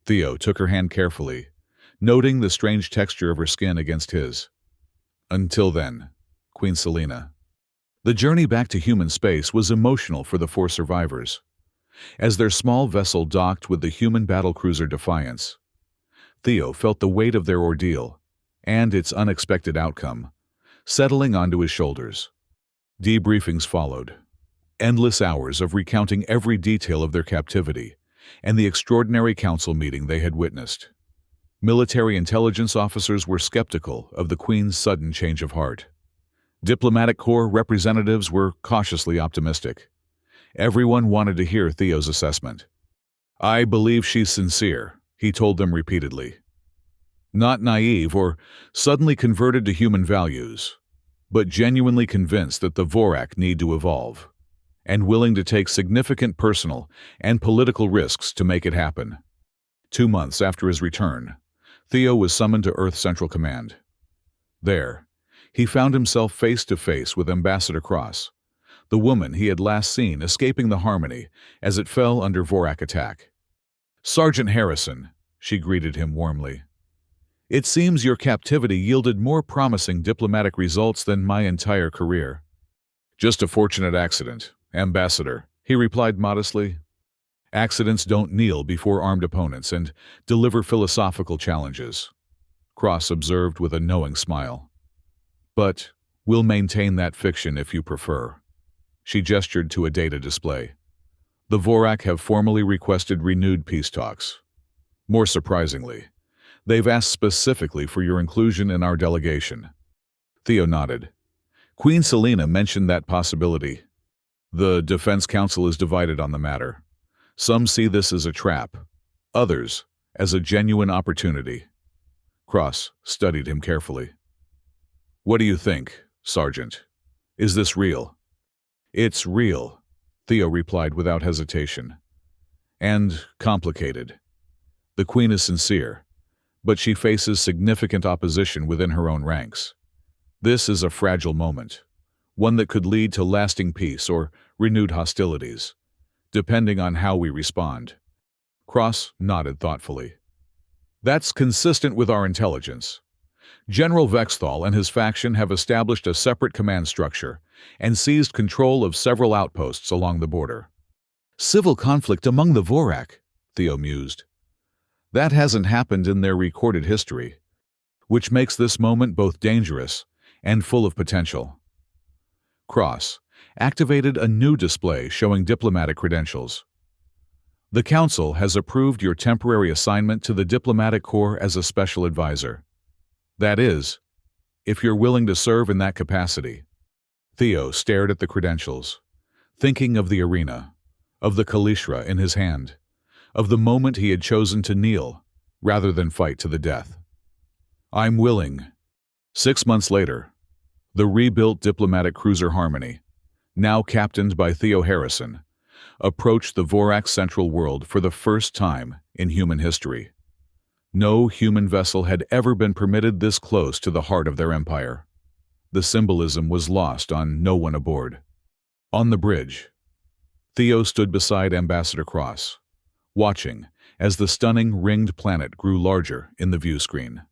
Theo took her hand carefully, noting the strange texture of her skin against his. "Until then, Queen Selena." The journey back to human space was emotional for the four survivors. As their small vessel docked with the human battlecruiser Defiance, Theo felt the weight of their ordeal, and its unexpected outcome, settling onto his shoulders. Debriefings followed, endless hours of recounting every detail of their captivity and the extraordinary council meeting they had witnessed. Military intelligence officers were skeptical of the Queen's sudden change of heart. Diplomatic Corps representatives were cautiously optimistic. Everyone wanted to hear Theo's assessment. "I believe she's sincere," he told them repeatedly. "Not naive or suddenly converted to human values, but genuinely convinced that the Vorak need to evolve, and willing to take significant personal and political risks to make it happen." 2 months after his return, Theo was summoned to Earth Central Command. There, he found himself face to face with Ambassador Cross, the woman he had last seen escaping the Harmony as it fell under Vorak attack. "Sergeant Harrison," she greeted him warmly. "It seems your captivity yielded more promising diplomatic results than my entire career." "Just a fortunate accident, Ambassador," he replied modestly. "Accidents don't kneel before armed opponents and deliver philosophical challenges," Cross observed with a knowing smile. "But we'll maintain that fiction if you prefer." She gestured to a data display. "The Vorak have formally requested renewed peace talks. More surprisingly, they've asked specifically for your inclusion in our delegation." Theo nodded. Queen Selena mentioned that possibility. "The Defense Council is divided on the matter. Some see this as a trap, others as a genuine opportunity." Cross studied him carefully. "What do you think, Sergeant? Is this real?" "It's real," Theo replied without hesitation. "And complicated. The Queen is sincere, but she faces significant opposition within her own ranks. This is a fragile moment, one that could lead to lasting peace or renewed hostilities, depending on how we respond." Cross nodded thoughtfully. "That's consistent with our intelligence. General Vexthal and his faction have established a separate command structure and seized control of several outposts along the border. Civil conflict among the Vorak, Theo mused. That hasn't happened in their recorded history, which makes this moment both dangerous and full of potential. Cross activated a new display showing diplomatic credentials. The Council has approved your temporary assignment to the Diplomatic Corps as a special advisor. That is, if you're willing to serve in that capacity. Theo stared at the credentials, thinking of the arena, of the Kalishra in his hand, of the moment he had chosen to kneel rather than fight to the death. I'm willing. 6 months later, the rebuilt diplomatic cruiser Harmony, now captained by Theo Harrison, approached the Vorak Central World for the first time in human history. No human vessel had ever been permitted this close to the heart of their empire. The symbolism was lost on no one aboard. On the bridge, Theo stood beside Ambassador Cross, watching as the stunning ringed planet grew larger in the view screen.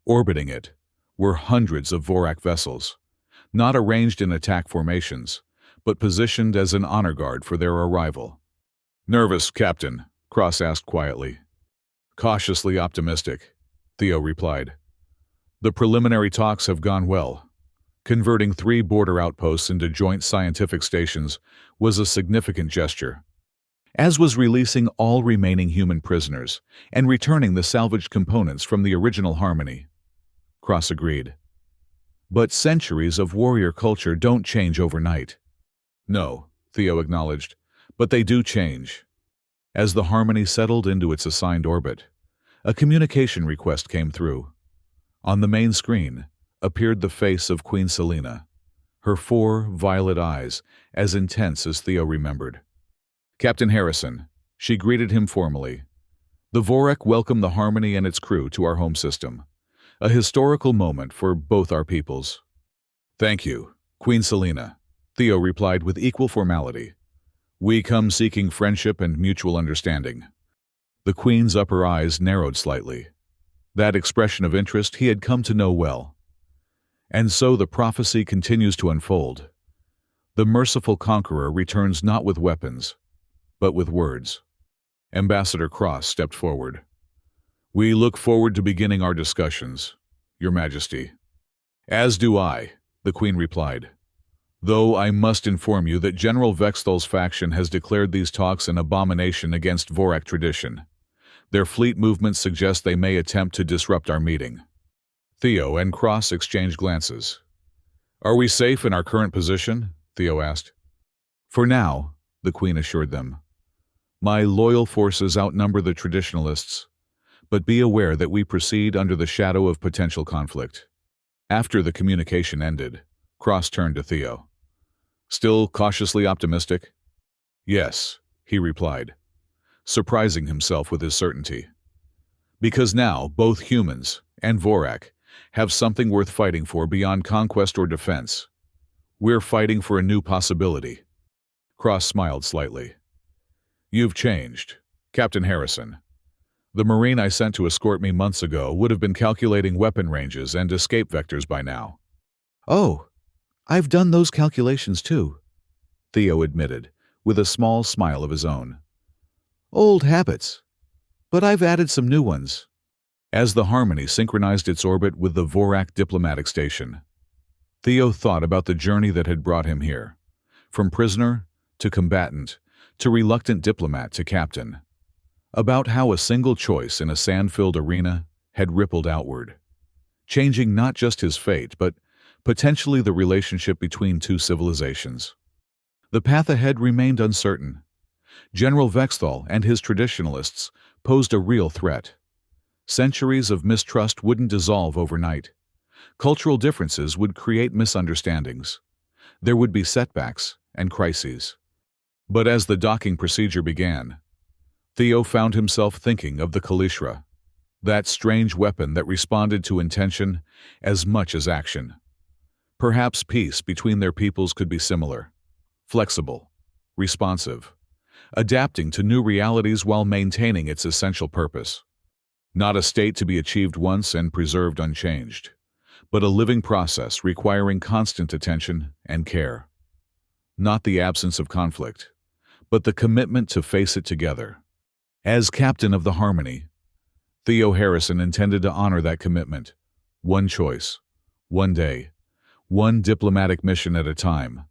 Orbiting it were hundreds of Vorak vessels, not arranged in attack formations, but positioned as an honor guard for their arrival. "Nervous, Captain?" Cross asked quietly. "Cautiously optimistic," Theo replied. "The preliminary talks have gone well. Converting 3 border outposts into joint scientific stations was a significant gesture, as was releasing all remaining human prisoners and returning the salvaged components from the original Harmony." Cross agreed. "But centuries of warrior culture don't change overnight." "No," Theo acknowledged, "but they do change." As the Harmony settled into its assigned orbit, a communication request came through. On the main screen appeared the face of Queen Selena, her 4 violet eyes as intense as Theo remembered. "Captain Harrison," she greeted him formally. "The Vorak welcome the Harmony and its crew to our home system. A historical moment for both our peoples." "Thank you, Queen Selena," Theo replied with equal formality. "We come seeking friendship and mutual understanding." The Queen's upper eyes narrowed slightly. That expression of interest he had come to know well. And so the prophecy continues to unfold. The merciful conqueror returns not with weapons, but with words. Ambassador Cross stepped forward. "We look forward to beginning our discussions, Your Majesty." "As do I," the Queen replied. "Though I must inform you that General Vexthal's faction has declared these talks an abomination against Vorak tradition. Their fleet movements suggest they may attempt to disrupt our meeting." Theo and Cross exchanged glances. "Are we safe in our current position?" Theo asked. "For now," the Queen assured them. "My loyal forces outnumber the traditionalists, but be aware that we proceed under the shadow of potential conflict." After the communication ended, Cross turned to Theo. "Still cautiously optimistic?" "Yes," he replied, surprising himself with his certainty. "Because now both humans and Vorak have something worth fighting for beyond conquest or defense. We're fighting for a new possibility." Cross smiled slightly. "You've changed, Captain Harrison. The Marine I sent to escort me months ago would have been calculating weapon ranges and escape vectors by now." "Oh, I've done those calculations too," Theo admitted, with a small smile of his own. "Old habits, but I've added some new ones." As the Harmony synchronized its orbit with the Vorak diplomatic station, Theo thought about the journey that had brought him here, from prisoner to combatant to reluctant diplomat to captain, about how a single choice in a sand-filled arena had rippled outward, changing not just his fate but potentially the relationship between 2 civilizations. The path ahead remained uncertain. General Vexthal and his traditionalists posed a real threat. Centuries of mistrust wouldn't dissolve overnight. Cultural differences would create misunderstandings. There would be setbacks and crises. But as the docking procedure began, Theo found himself thinking of the Kalishra, that strange weapon that responded to intention as much as action. Perhaps peace between their peoples could be similar, flexible, responsive, adapting to new realities while maintaining its essential purpose. Not a state to be achieved once and preserved unchanged, but a living process requiring constant attention and care. Not the absence of conflict, but the commitment to face it together. As captain of the Harmony, Theo Harrison intended to honor that commitment. One choice, one day, one diplomatic mission at a time.